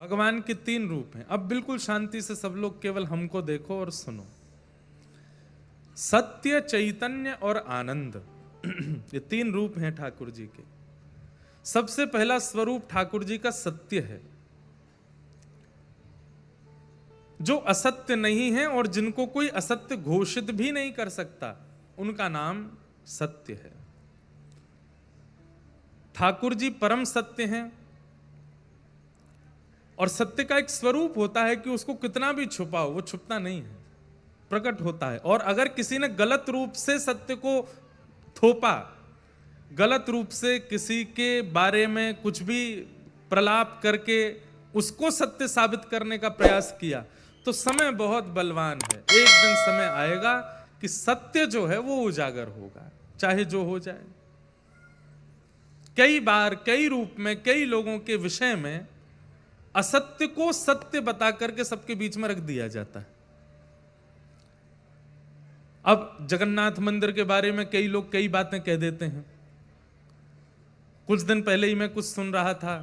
भगवान के तीन रूप हैं। अब बिल्कुल शांति से सब लोग केवल हमको देखो और सुनो। सत्य, चैतन्य और आनंद ये तीन रूप हैं ठाकुर जी के। सबसे पहला स्वरूप ठाकुर जी का सत्य है, जो असत्य नहीं है और जिनको कोई असत्य घोषित भी नहीं कर सकता, उनका नाम सत्य है। ठाकुर जी परम सत्य हैं और सत्य का एक स्वरूप होता है कि उसको कितना भी छुपाओ वो छुपता नहीं है, प्रकट होता है। और अगर किसी ने गलत रूप से सत्य को थोपा, गलत रूप से किसी के बारे में कुछ भी प्रलाप करके उसको सत्य साबित करने का प्रयास किया, तो समय बहुत बलवान है। एक दिन समय आएगा कि सत्य जो है वो उजागर होगा, चाहे जो हो जाए। कई बार कई रूप में कई लोगों के विषय में असत्य को सत्य बता करके सबके बीच में रख दिया जाता है। अब जगन्नाथ मंदिर के बारे में कई लोग कई बातें कह देते हैं। कुछ दिन पहले ही मैं कुछ सुन रहा था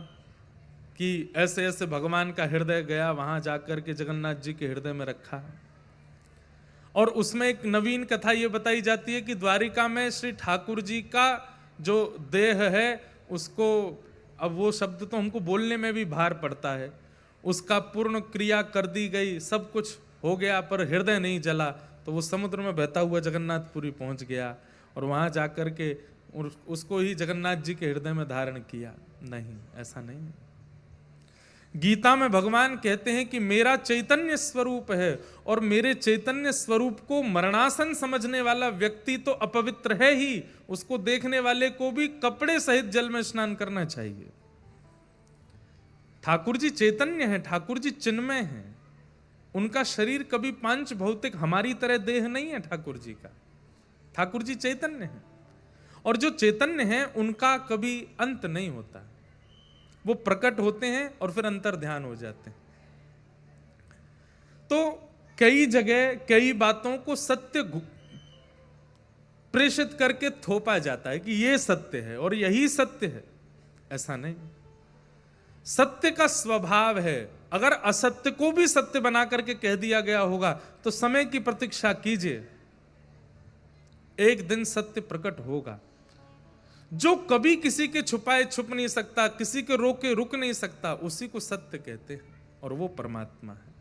कि ऐसे ऐसे भगवान का हृदय गया, वहां जाकर के जगन्नाथ जी के हृदय में रखा। और उसमें एक नवीन कथा यह बताई जाती है कि द्वारिका में श्री ठाकुर जी का जो देह है उसको, अब वो शब्द तो हमको बोलने में भी भार पड़ता है, उसका पूर्ण क्रिया कर दी गई, सब कुछ हो गया, पर हृदय नहीं जला। तो वो समुद्र में बहता हुआ जगन्नाथपुरी पहुंच गया और वहां जाकर के उसको ही जगन्नाथ जी के हृदय में धारण किया। नहीं, ऐसा नहीं। गीता में भगवान कहते हैं कि मेरा चैतन्य स्वरूप है और मेरे चैतन्य स्वरूप को मरणासन समझने वाला व्यक्ति तो अपवित्र है ही, उसको देखने वाले को भी कपड़े सहित जल में स्नान करना चाहिए। ठाकुर जी चैतन्य हैं, ठाकुर जी चिन्मय हैं, उनका शरीर कभी पांच भौतिक हमारी तरह देह नहीं है ठाकुर जी का। ठाकुर जी चैतन्य हैं और जो चैतन्य हैं उनका कभी अंत नहीं होता, वो प्रकट होते हैं और फिर अंतर ध्यान हो जाते हैं। तो कई जगह कई बातों को सत्य प्रेषित करके थोपा जाता है कि ये सत्य है और यही सत्य है, ऐसा नहीं। सत्य का स्वभाव है, अगर असत्य को भी सत्य बना करके कह दिया गया होगा तो समय की प्रतीक्षा कीजिए, एक दिन सत्य प्रकट होगा। जो कभी किसी के छुपाए छुप नहीं सकता, किसी के रोके रुक नहीं सकता, उसी को सत्य कहते हैं और वो परमात्मा है।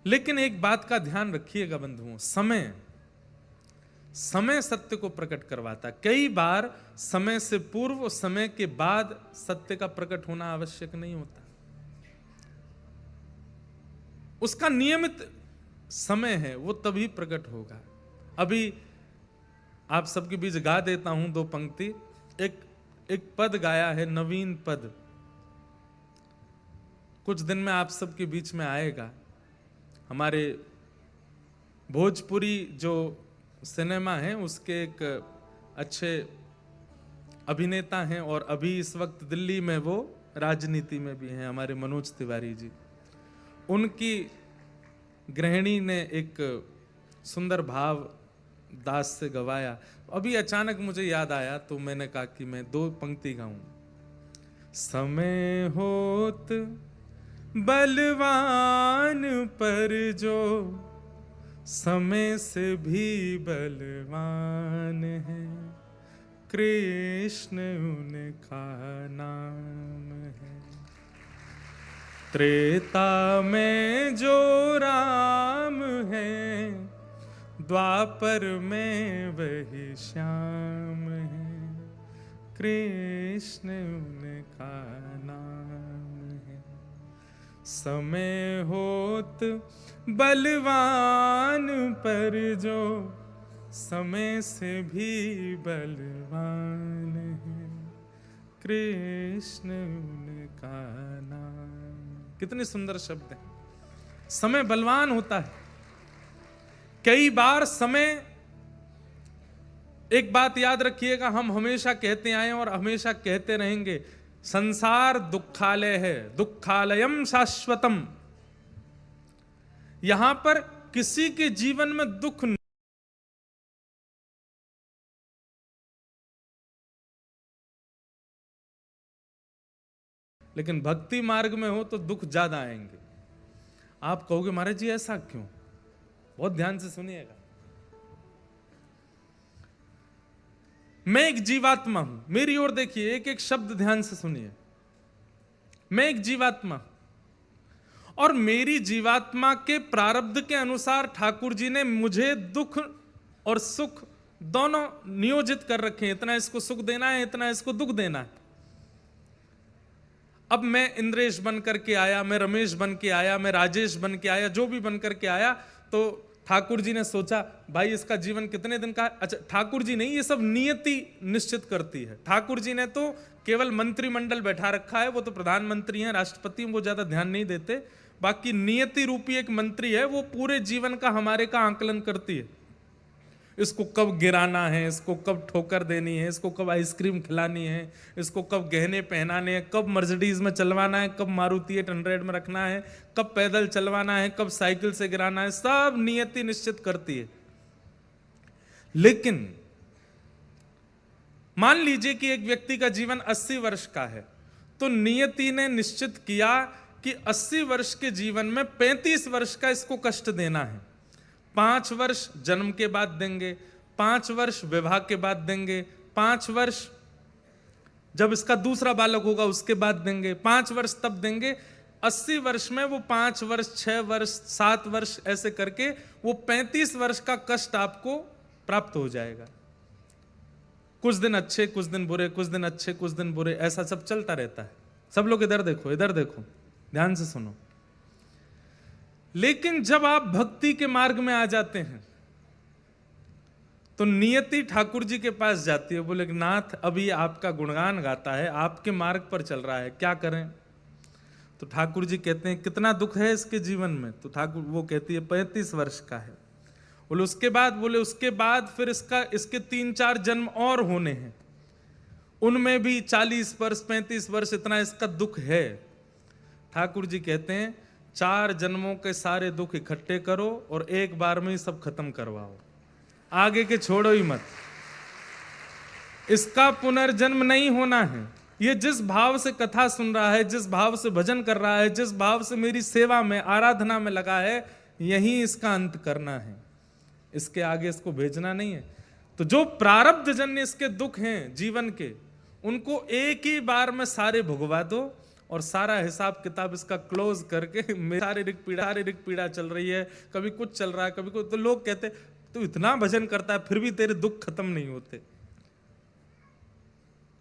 लेकिन एक बात का ध्यान रखिएगा बंधुओं, समय सत्य को प्रकट करवाता। कई बार समय से पूर्व, समय के बाद सत्य का प्रकट होना आवश्यक नहीं होता, उसका नियमित समय है, वो तभी प्रकट होगा। अभी आप सबके बीच गा देता हूं दो पंक्ति। एक पद गाया है, नवीन पद, कुछ दिन में आप सबके बीच में आएगा। हमारे भोजपुरी जो सिनेमा है उसके एक अच्छे अभिनेता हैं और अभी इस वक्त दिल्ली में वो राजनीति में भी हैं, हमारे मनोज तिवारी जी। उनकी गृहिणी ने एक सुंदर भाव दास से गवाया। अभी अचानक मुझे याद आया तो मैंने कहा कि मैं दो पंक्ति गाऊं। समय होत बलवान पर जो समय से भी बलवान है, कृष्ण उनका नाम है। त्रेता में जो राम है, द्वापर में वही श्याम है, कृष्ण उनका नाम है। समय होत बलवान पर जो समय से भी बलवान है, कृष्ण उनका नाम। कितने सुंदर शब्द हैं। समय बलवान होता है। कई बार समय, एक बात याद रखिएगा, हम हमेशा कहते आए और हमेशा कहते रहेंगे, संसार दुखालय है, दुखालयम शाश्वतम। यहां पर किसी के जीवन में दुख लेकिन भक्ति मार्ग में हो तो दुख ज्यादा आएंगे। आप कहोगे महाराज जी ऐसा क्यों? बहुत ध्यान से सुनिएगा। मैं एक जीवात्मा हूं, मेरी ओर देखिए, एक एक शब्द ध्यान से सुनिए। मैं एक जीवात्मा और मेरी जीवात्मा के प्रारब्ध के अनुसार ठाकुर जी ने मुझे दुख और सुख दोनों नियोजित कर रखे हैं। इतना इसको सुख देना है, इतना इसको दुख देना है। अब मैं इंद्रेश बन करके आया, मैं रमेश बन के आया, मैं राजेश बन के आया, जो भी बन करके आया, तो ठाकुर जी ने सोचा भाई इसका जीवन कितने दिन का है। अच्छा, ठाकुर जी नहीं, ये सब नियति निश्चित करती है। ठाकुर जी ने तो केवल मंत्रिमंडल बैठा रखा है, वो तो प्रधानमंत्री हैं, राष्ट्रपति, वो ज्यादा ध्यान नहीं देते। बाकी नियति रूपी एक मंत्री है, वो पूरे जीवन का हमारे का आंकलन करती है। इसको कब गिराना है, इसको कब ठोकर देनी है, इसको कब आइसक्रीम खिलानी है, इसको कब गहने पहनाने हैं, कब मर्सिडीज में चलवाना है, कब मारुति 800 में रखना है, कब पैदल चलवाना है, कब साइकिल से गिराना है, सब नियति निश्चित करती है। लेकिन मान लीजिए कि एक व्यक्ति का जीवन 80 वर्ष का है, तो नियति ने निश्चित किया कि 80 वर्ष के जीवन में 35 वर्ष का इसको कष्ट देना है। 5 वर्ष जन्म के बाद देंगे, 5 वर्ष विवाह के बाद देंगे, 5 वर्ष जब इसका दूसरा बालक होगा उसके बाद देंगे, 5 वर्ष तब देंगे। 80 वर्ष में वो 5 वर्ष, 6 वर्ष, 7 वर्ष ऐसे करके वो 35 वर्ष का कष्ट आपको प्राप्त हो जाएगा। कुछ दिन अच्छे, कुछ दिन बुरे, कुछ दिन अच्छे, कुछ दिन बुरे, ऐसा सब चलता रहता है। सब लोग इधर देखो, इधर देखो, ध्यान से सुनो। लेकिन जब आप भक्ति के मार्ग में आ जाते हैं तो नियति ठाकुर जी के पास जाती है, बोले नाथ अभी आपका गुणगान गाता है, आपके मार्ग पर चल रहा है, क्या करें? तो ठाकुर जी कहते हैं कितना दुख है इसके जीवन में? तो ठाकुर वो कहती है 35 वर्ष का है। बोले उसके बाद? बोले उसके बाद फिर इसके 3-4 जन्म और होने हैं, उनमें भी 40 वर्ष, 35 वर्ष, इतना इसका दुख है। ठाकुर जी कहते हैं 4 जन्मों के सारे दुख इकट्ठे करो और एक बार में ही सब खत्म करवाओ, आगे के छोड़ो ही मत। इसका पुनर्जन्म नहीं होना है। ये जिस भाव से कथा सुन रहा है, जिस भाव से भजन कर रहा है, जिस भाव से मेरी सेवा में, आराधना में लगा है, यही इसका अंत करना है। इसके आगे इसको भेजना नहीं है। तो जो प्रारब्ध जन्य इसके दुख हैं जीवन के, उनको एक ही बार में सारे भुगवा दो और सारा हिसाब किताब इसका क्लोज करके, शारीरिक पीड़ा चल रही है, कभी कुछ चल रहा है, कभी कुछ, तो लोग कहते तू इतना भजन करता है फिर भी तेरे दुख खत्म नहीं होते।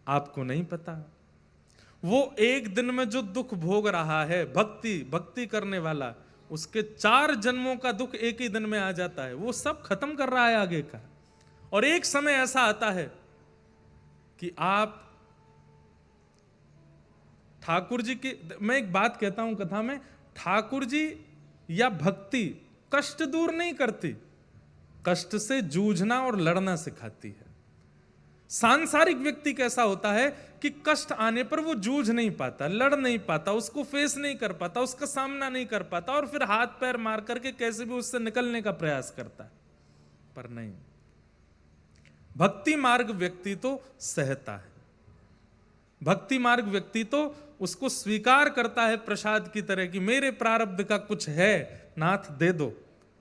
आपको नहीं पता, वो एक दिन में जो दुख भोग रहा है भक्ति करने वाला, उसके 4 जन्मों का दुख एक ही दिन में आ जाता है। वो सब खत्म कर रहा है आगे का। और एक समय ऐसा आता है कि आप ठाकुर जी की, मैं एक बात कहता हूं कथा में, ठाकुर जी या भक्ति कष्ट दूर नहीं करती, कष्ट से जूझना और लड़ना सिखाती है। सांसारिक व्यक्ति कैसा होता है कि कष्ट आने पर वो जूझ नहीं पाता, लड़ नहीं पाता, उसको फेस नहीं कर पाता, उसका सामना नहीं कर पाता, और फिर हाथ पैर मार करके कैसे भी उससे निकलने का प्रयास करता है। पर नहीं, भक्ति मार्ग व्यक्ति तो सहता है। भक्ति मार्ग व्यक्ति तो उसको स्वीकार करता है प्रसाद की तरह कि मेरे प्रारब्ध का कुछ है, नाथ दे दो,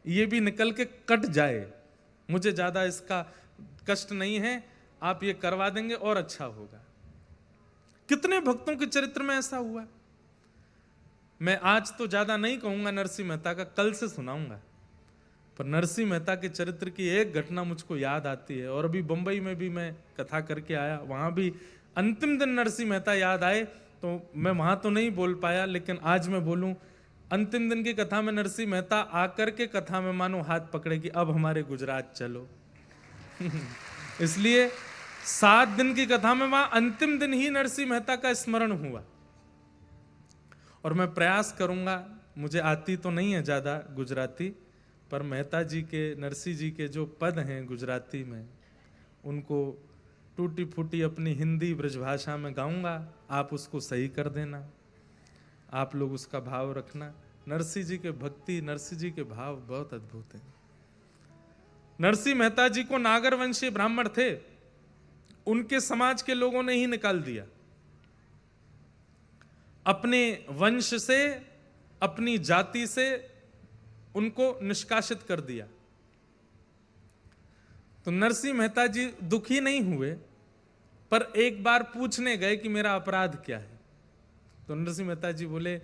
ये भी निकल के कट जाए, मुझे ज्यादा इसका कष्ट नहीं है, आप ये करवा देंगे और अच्छा होगा। कितने भक्तों के चरित्र में ऐसा हुआ। मैं आज तो ज्यादा नहीं कहूंगा नरसिंह मेहता का, कल से सुनाऊंगा, पर नरसिंह मेहता के चरित्र की एक घटना मुझको याद आती है। और अभी बंबई में भी मैं कथा करके आया, वहां भी अंतिम दिन नरसिंह मेहता याद आए, तो मैं वहां तो नहीं बोल पाया, लेकिन आज मैं बोलूं। अंतिम दिन की कथा में नरसिंह मेहता आकर के कथा में मानो हाथ पकड़े कि अब हमारे गुजरात चलो। इसलिए 7 दिन की कथा में वहां अंतिम दिन ही नरसिंह मेहता का स्मरण हुआ। और मैं प्रयास करूंगा, मुझे आती तो नहीं है ज्यादा गुजराती, पर मेहता जी के, नरसिंह जी के जो पद हैं गुजराती में, उनको टूटी फूटी अपनी हिंदी ब्रजभाषा में गाऊंगा, आप उसको सही कर देना, आप लोग उसका भाव रखना। नरसिंह जी के भक्ति, नरसिंह जी के भाव बहुत अद्भुत हैं। नरसिंह मेहता जी को नागर वंशीय ब्राह्मण थे, उनके समाज के लोगों ने ही निकाल दिया। अपने वंश से, अपनी जाति से उनको निष्कासित कर दिया। तो नरसिंह मेहता जी दुखी नहीं हुए, पर एक बार पूछने गए कि मेरा अपराध क्या है। तो नरसिंह मेहता जी बोले,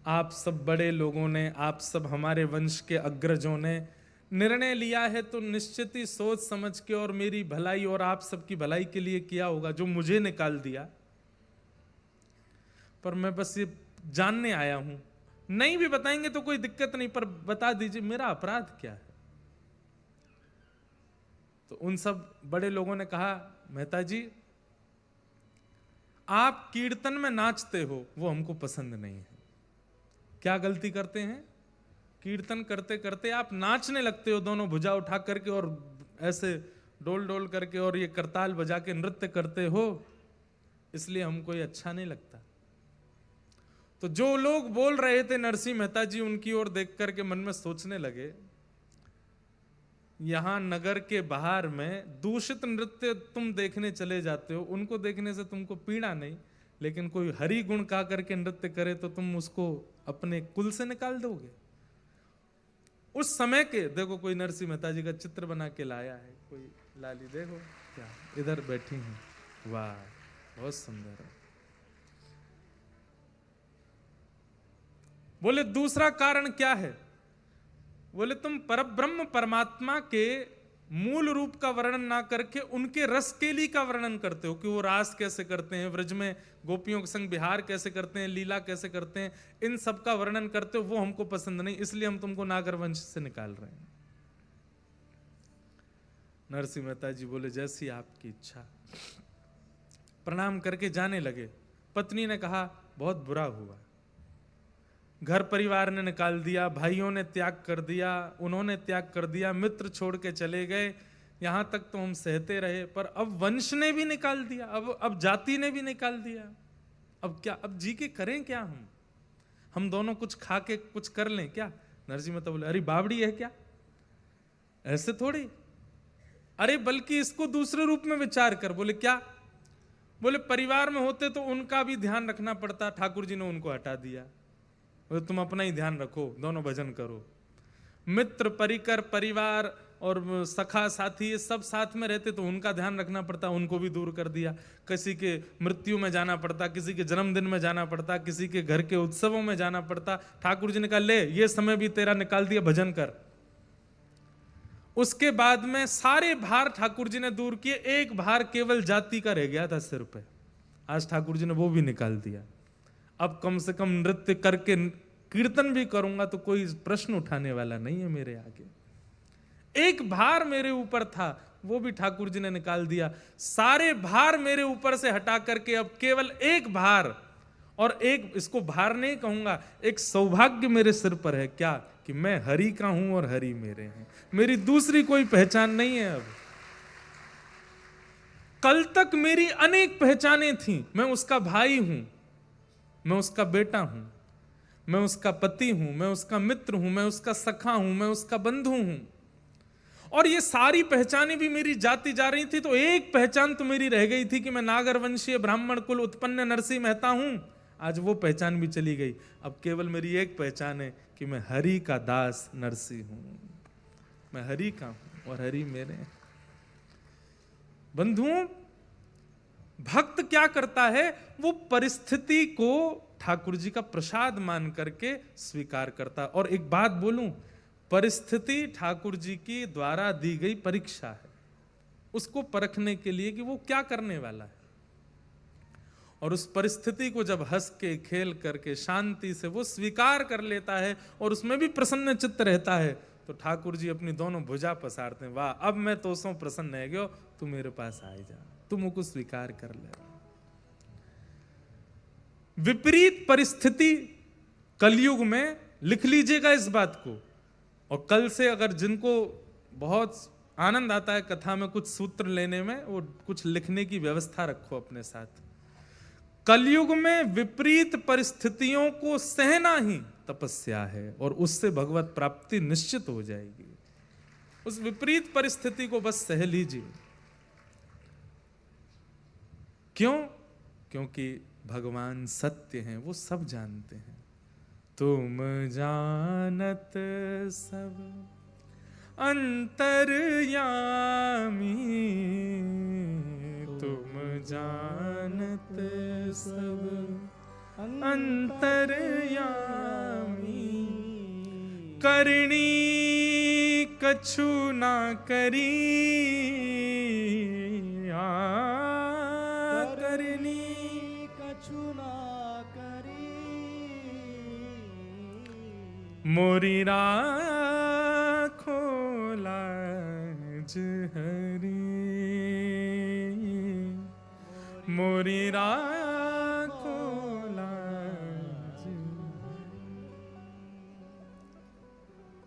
आप सब बड़े लोगों ने, आप सब हमारे वंश के अग्रजों ने निर्णय लिया है तो निश्चित ही सोच समझ के और मेरी भलाई और आप सबकी भलाई के लिए किया होगा, जो मुझे निकाल दिया। पर मैं बस ये जानने आया हूं, नहीं भी बताएंगे तो कोई दिक्कत नहीं, पर बता दीजिए मेरा अपराध क्या है। तो उन सब बड़े लोगों ने कहा, मेहता जी आप कीर्तन में नाचते हो वो हमको पसंद नहीं है। क्या गलती करते हैं? कीर्तन करते करते आप नाचने लगते हो, दोनों भुजा उठा करके और ऐसे डोल डोल करके और ये करताल बजा के नृत्य करते हो, इसलिए हमको ये अच्छा नहीं लगता। तो जो लोग बोल रहे थे नरसिंह मेहता जी उनकी ओर देख करके मन में सोचने लगे, यहां नगर के बाहर में दूषित नृत्य तुम देखने चले जाते हो, उनको देखने से तुमको पीड़ा नहीं, लेकिन कोई हरि गुण गा करके नृत्य करे तो तुम उसको अपने कुल से निकाल दोगे। उस समय के देखो, कोई नरसिंह मेहता जी का चित्र बना के लाया है, कोई लाली देखो क्या इधर बैठी हैं, वाह बहुत सुंदर है। बोले दूसरा कारण क्या है? बोले तुम परब्रह्म परमात्मा के मूल रूप का वर्णन ना करके उनके रस केली का वर्णन करते हो कि वो रास कैसे करते हैं, व्रज में गोपियों के संग विहार कैसे करते हैं, लीला कैसे करते हैं, इन सब का वर्णन करते हो, वो हमको पसंद नहीं, इसलिए हम तुमको नागर वंश से निकाल रहे हैं। नरसिंह मेहता जी बोले जैसी आपकी इच्छा। प्रणाम करके जाने लगे। पत्नी ने कहा बहुत बुरा हुआ, घर परिवार ने निकाल दिया, भाइयों ने त्याग कर दिया, उन्होंने त्याग कर दिया, मित्र छोड़ के चले गए, यहां तक तो हम सहते रहे, पर अब वंश ने भी निकाल दिया, अब जाति ने भी निकाल दिया, अब क्या, अब जी के करें क्या? हम दोनों कुछ खा के कुछ कर लें क्या? नरसिंह मेहता बोले अरे बावड़ी है क्या, ऐसे थोड़ी, अरे बल्कि इसको दूसरे रूप में विचार कर। बोले क्या? बोले परिवार में होते तो उनका भी ध्यान रखना पड़ता, ठाकुर जी ने उनको हटा दिया, तुम अपना ही ध्यान रखो, दोनों भजन करो। मित्र परिकर परिवार और सखा साथी ये सब साथ में रहते तो उनका ध्यान रखना पड़ता, उनको भी दूर कर दिया। किसी के मृत्यु में जाना पड़ता, किसी के जन्मदिन में जाना पड़ता, किसी के घर के उत्सवों में जाना पड़ता, ठाकुर जी ने कहा ले ये समय भी तेरा निकाल दिया, भजन कर। उसके बाद में सारे भार ठाकुर जी ने दूर किए, एक भार केवल जाति का रह गया था सिर पे, आज ठाकुर जी ने वो भी निकाल दिया। अब कम से कम नृत्य करके कीर्तन भी करूंगा तो कोई प्रश्न उठाने वाला नहीं है मेरे आगे। एक भार मेरे ऊपर था वो भी ठाकुर जी ने निकाल दिया, सारे भार मेरे ऊपर से हटा करके अब केवल एक भार, और एक, इसको भार नहीं कहूंगा, एक सौभाग्य मेरे सिर पर है, क्या कि मैं हरि का हूं और हरि मेरे हैं, मेरी दूसरी कोई पहचान नहीं है। अब कल तक मेरी अनेक पहचानें थीं, मैं उसका भाई हूं, मैं उसका बेटा हूं, मैं उसका पति हूं, मैं उसका मित्र हूं, मैं उसका सखा हूं, मैं उसका बंधु हूं, और ये सारी पहचानें भी मेरी जाती जा रही थी। तो एक पहचान तो मेरी रह गई थी कि मैं नागर वंशीय ब्राह्मण कुल उत्पन्न नरसिंह मेहता हूं, आज वो पहचान भी चली गई। अब केवल मेरी एक पहचान है कि मैं हरि का दास नरसिंह हूं, मैं हरि का हूं और हरि मेरे हैं। बंधुओं, भक्त क्या करता है, वो परिस्थिति को ठाकुर जी का प्रसाद मान करके स्वीकार करता। और एक बात बोलूं, परिस्थिति ठाकुर जी की द्वारा दी गई परीक्षा है, उसको परखने के लिए कि वो क्या करने वाला है, और उस परिस्थिति को जब हंस के खेल करके शांति से वो स्वीकार कर लेता है और उसमें भी प्रसन्न चित्त रहता है, तो ठाकुर जी अपनी दोनों भुजा पसारते हैं, वाह अब मैं तो सो प्रसन्न है गयो, तू मेरे पास आ जा, तुम मुझको स्वीकार कर ले। विपरीत परिस्थिति कलयुग में, लिख लीजिएगा इस बात को, और कल से अगर जिनको बहुत आनंद आता है कथा में कुछ सूत्र लेने में, वो कुछ लिखने की व्यवस्था रखो अपने साथ। कलयुग में विपरीत परिस्थितियों को सहना ही तपस्या है, और उससे भगवत प्राप्ति निश्चित हो जाएगी। उस विपरीत परिस्थिति को बस सह लीजिए। क्यों? क्योंकि भगवान सत्य हैं, वो सब जानते हैं। तुम जानत सब अंतर्यामी, तुम जानत सब अंतर्यामी, करनी कछु ना करी, करनी कछु ना करी, मोरी राखो लाज हरी, मोरी राखो लाज।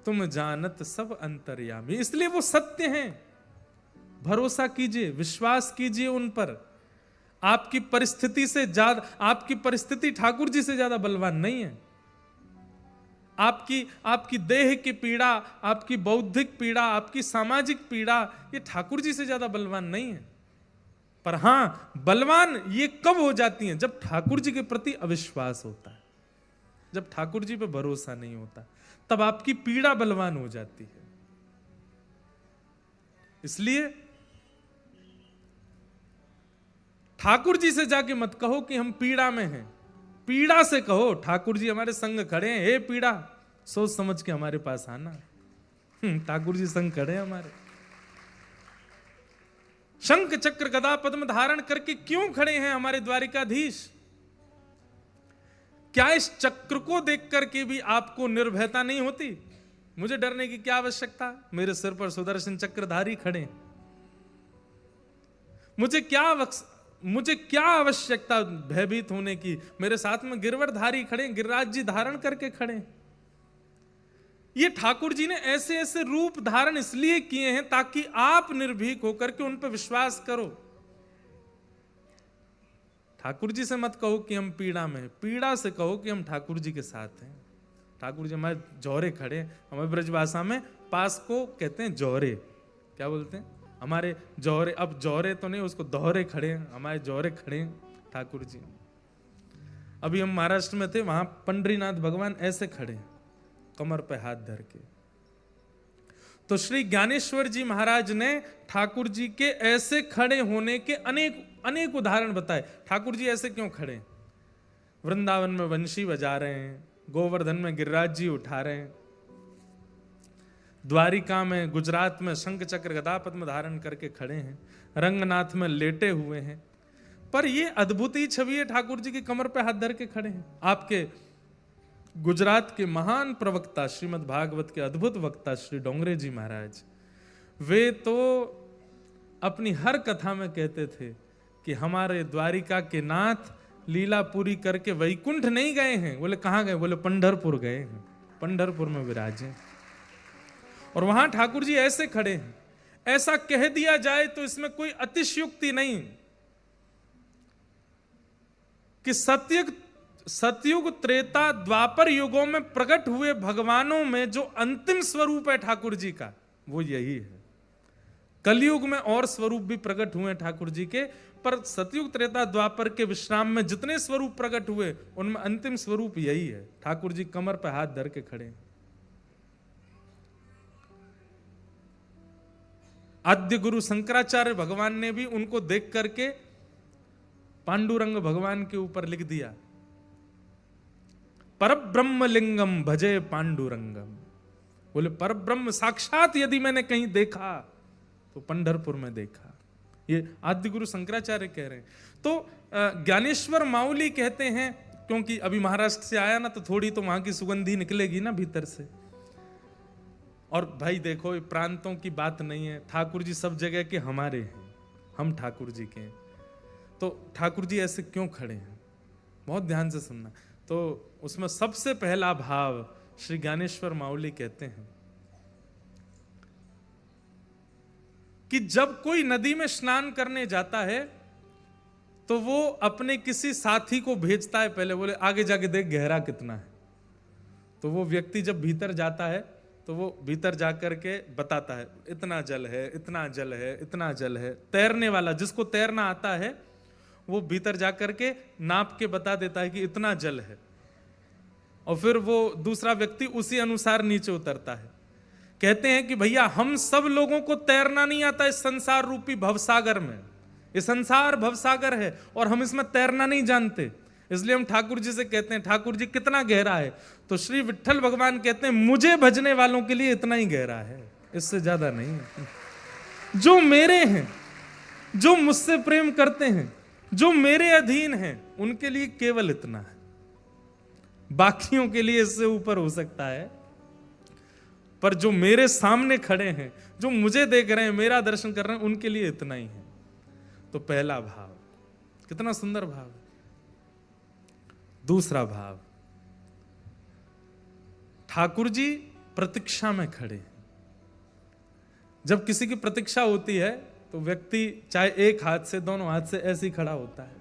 तुम जानत सब अंतर्यामी, इसलिए वो सत्य हैं। भरोसा कीजिए, विश्वास कीजिए उन पर। आपकी परिस्थिति से ज्यादा, आपकी परिस्थिति ठाकुर जी से ज्यादा बलवान नहीं है। आपकी देह की पीड़ा, आपकी बौद्धिक पीड़ा, आपकी सामाजिक पीड़ा, ये ठाकुर जी से ज्यादा बलवान नहीं है। पर हां, बलवान ये कब हो जाती हैं? जब ठाकुर जी के प्रति अविश्वास होता है, जब ठाकुर जी पे भरोसा नहीं होता, तब आपकी पीड़ा बलवान हो जाती है। इसलिए ठाकुर जी से जाके मत कहो कि हम पीड़ा में हैं, पीड़ा से कहो ठाकुर जी हमारे संग खड़े हैं, हे पीड़ा सोच समझ के हमारे पास आना। ठाकुर जी संग खड़े हैं हमारे। शंख चक्र गदा पद्म धारण करके क्यों खड़े हैं हमारे द्वारिकाधीश? क्या इस चक्र को देख करके भी आपको निर्भयता नहीं होती? मुझे डरने की क्या आवश्यकता? मेरे सिर पर सुदर्शन चक्रधारी खड़े। मुझे क्या आवश्यकता भयभीत होने की? मेरे साथ में गिरवरधारी खड़े, गिरिराज जी धारण करके खड़े। ये ठाकुर जी ने ऐसे ऐसे रूप धारण इसलिए किए हैं ताकि आप निर्भीक होकर के उन पर विश्वास करो। ठाकुर जी से मत कहो कि हम पीड़ा में हैं, पीड़ा से कहो कि हम ठाकुर जी के साथ हैं। ठाकुर जी हमारे जौहरे खड़े, हमारे ब्रजभाषा में पास को कहते हैं जौहरे। क्या बोलते हैं? हमारे जौहरे। अब जौहरे तो नहीं, उसको दोहरे खड़े हैं, हमारे जौहरे खड़े हैं ठाकुर जी। अभी हम महाराष्ट्र में थे, वहां पंडरीनाथ भगवान ऐसे खड़े हैं, कमर पे हाथ धर के। तो श्री ज्ञानेश्वर जी महाराज ने ठाकुर जी के ऐसे खड़े होने के अनेक उदाहरण बताए। ठाकुर जी ऐसे क्यों खड़े? वृंदावन में वंशी बजा रहे हैं, गोवर्धन में गिरिराज जी उठा रहे हैं, द्वारिका में, गुजरात में शंख चक्र गदा पद्म धारण करके खड़े हैं, रंगनाथ में लेटे हुए हैं। पर ये अद्भुत ही छवि है, ठाकुर जी की कमर पे हाथ धर के खड़े हैं। आपके गुजरात के महान प्रवक्ता, श्रीमद् भागवत के अद्भुत वक्ता श्री डोंगरे जी महाराज, वे तो अपनी हर कथा में कहते थे कि हमारे द्वारिका के नाथ लीला पूरी करके वैकुंठ नहीं गए हैं। बोले कहां गए? बोले पंढरपुर गए हैं, पंढरपुर में विराजे। और वहां ठाकुर जी ऐसे खड़े हैं। ऐसा कह दिया जाए तो इसमें कोई अतिशयोक्ति नहीं कि सतयुग त्रेता द्वापर युगों में प्रकट हुए भगवानों में जो अंतिम स्वरूप है ठाकुर जी का, वो यही है। कलयुग में और स्वरूप भी प्रकट हुए ठाकुर जी के, पर सतयुग त्रेता द्वापर के विश्राम में जितने स्वरूप प्रकट हुए उनमें अंतिम स्वरूप यही है। ठाकुर जी कमर पर हाथ धर के खड़े। आद्य गुरु शंकराचार्य भगवान ने भी उनको देख करके पांडुरंग भगवान के ऊपर लिख दिया, परब्रह्म लिंगम भजे पांडुरंगम। बोले परब्रह्म साक्षात यदि मैंने कहीं देखा तो पंढरपुर में देखा। ये आद्य गुरु शंकराचार्य कह रहे हैं। तो ज्ञानेश्वर माउली कहते हैं, क्योंकि अभी महाराष्ट्र से आया ना, तो थोड़ी तो वहां की सुगंधी निकलेगी ना भीतर से। और भाई देखो, ये प्रांतों की बात नहीं है, ठाकुर जी सब जगह के हमारे हैं, हम ठाकुर जी के हैं। तो ठाकुर जी ऐसे क्यों खड़े हैं? बहुत ध्यान से सुनना। तो उसमें सबसे पहला भाव श्री ज्ञानेश्वर माउली कहते हैं कि जब कोई नदी में स्नान करने जाता है तो वो अपने किसी साथी को भेजता है, पहले बोले आगे जाके देख गहरा कितना है। तो वो व्यक्ति जब भीतर जाता है तो वो भीतर जाकर के बताता है, इतना जल है, इतना जल है, इतना जल है। तैरने वाला, जिसको तैरना आता है, वो भीतर जाकर के नाप के बता देता है कि इतना जल है, और फिर वो दूसरा व्यक्ति उसी अनुसार नीचे उतरता है। कहते हैं कि भैया हम सब लोगों को तैरना नहीं आता इस संसार रूपी भवसागर में। ये संसार भवसागर है और हम इसमें तैरना नहीं जानते, इसलिए हम ठाकुर जी से कहते हैं ठाकुर जी कितना गहरा है, तो श्री विट्ठल भगवान कहते हैं मुझे भजने वालों के लिए इतना ही गहरा है, इससे ज्यादा नहीं है। जो मेरे हैं, जो मुझसे प्रेम करते हैं, जो मेरे अधीन हैं, उनके लिए केवल इतना है। बाकियों के लिए इससे ऊपर हो सकता है, पर जो मेरे सामने खड़े हैं, जो मुझे देख रहे हैं, मेरा दर्शन कर रहे हैं, उनके लिए इतना ही है। तो पहला भाव, कितना सुंदर भाव है। दूसरा भाव, ठाकुर जी प्रतीक्षा में खड़े हैं। जब किसी की प्रतीक्षा होती है तो व्यक्ति चाहे एक हाथ से, दोनों हाथ से ऐसे ही खड़ा होता है,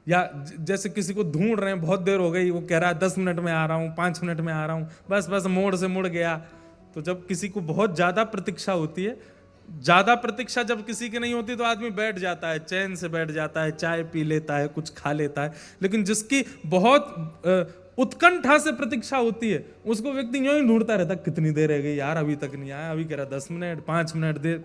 या जैसे किसी को ढूंढ रहे हैं, बहुत देर हो गई, वो कह रहा है 10 मिनट में आ रहा हूं, 5 मिनट में आ रहा हूं, बस बस मोड़ से मुड़ गया। तो जब किसी को बहुत ज्यादा प्रतीक्षा होती है, ज्यादा प्रतीक्षा जब किसी की नहीं होती तो आदमी बैठ जाता है, चैन से बैठ जाता है, चाय पी लेता है, कुछ खा लेता है। लेकिन जिसकी बहुत उत्कंठा से प्रतीक्षा होती है, उसको व्यक्ति यूं ही ढूंढता रहता, कितनी देर रह गई यार, अभी तक नहीं आया, अभी कह रहा 10 मिनट, 5 मिनट देर।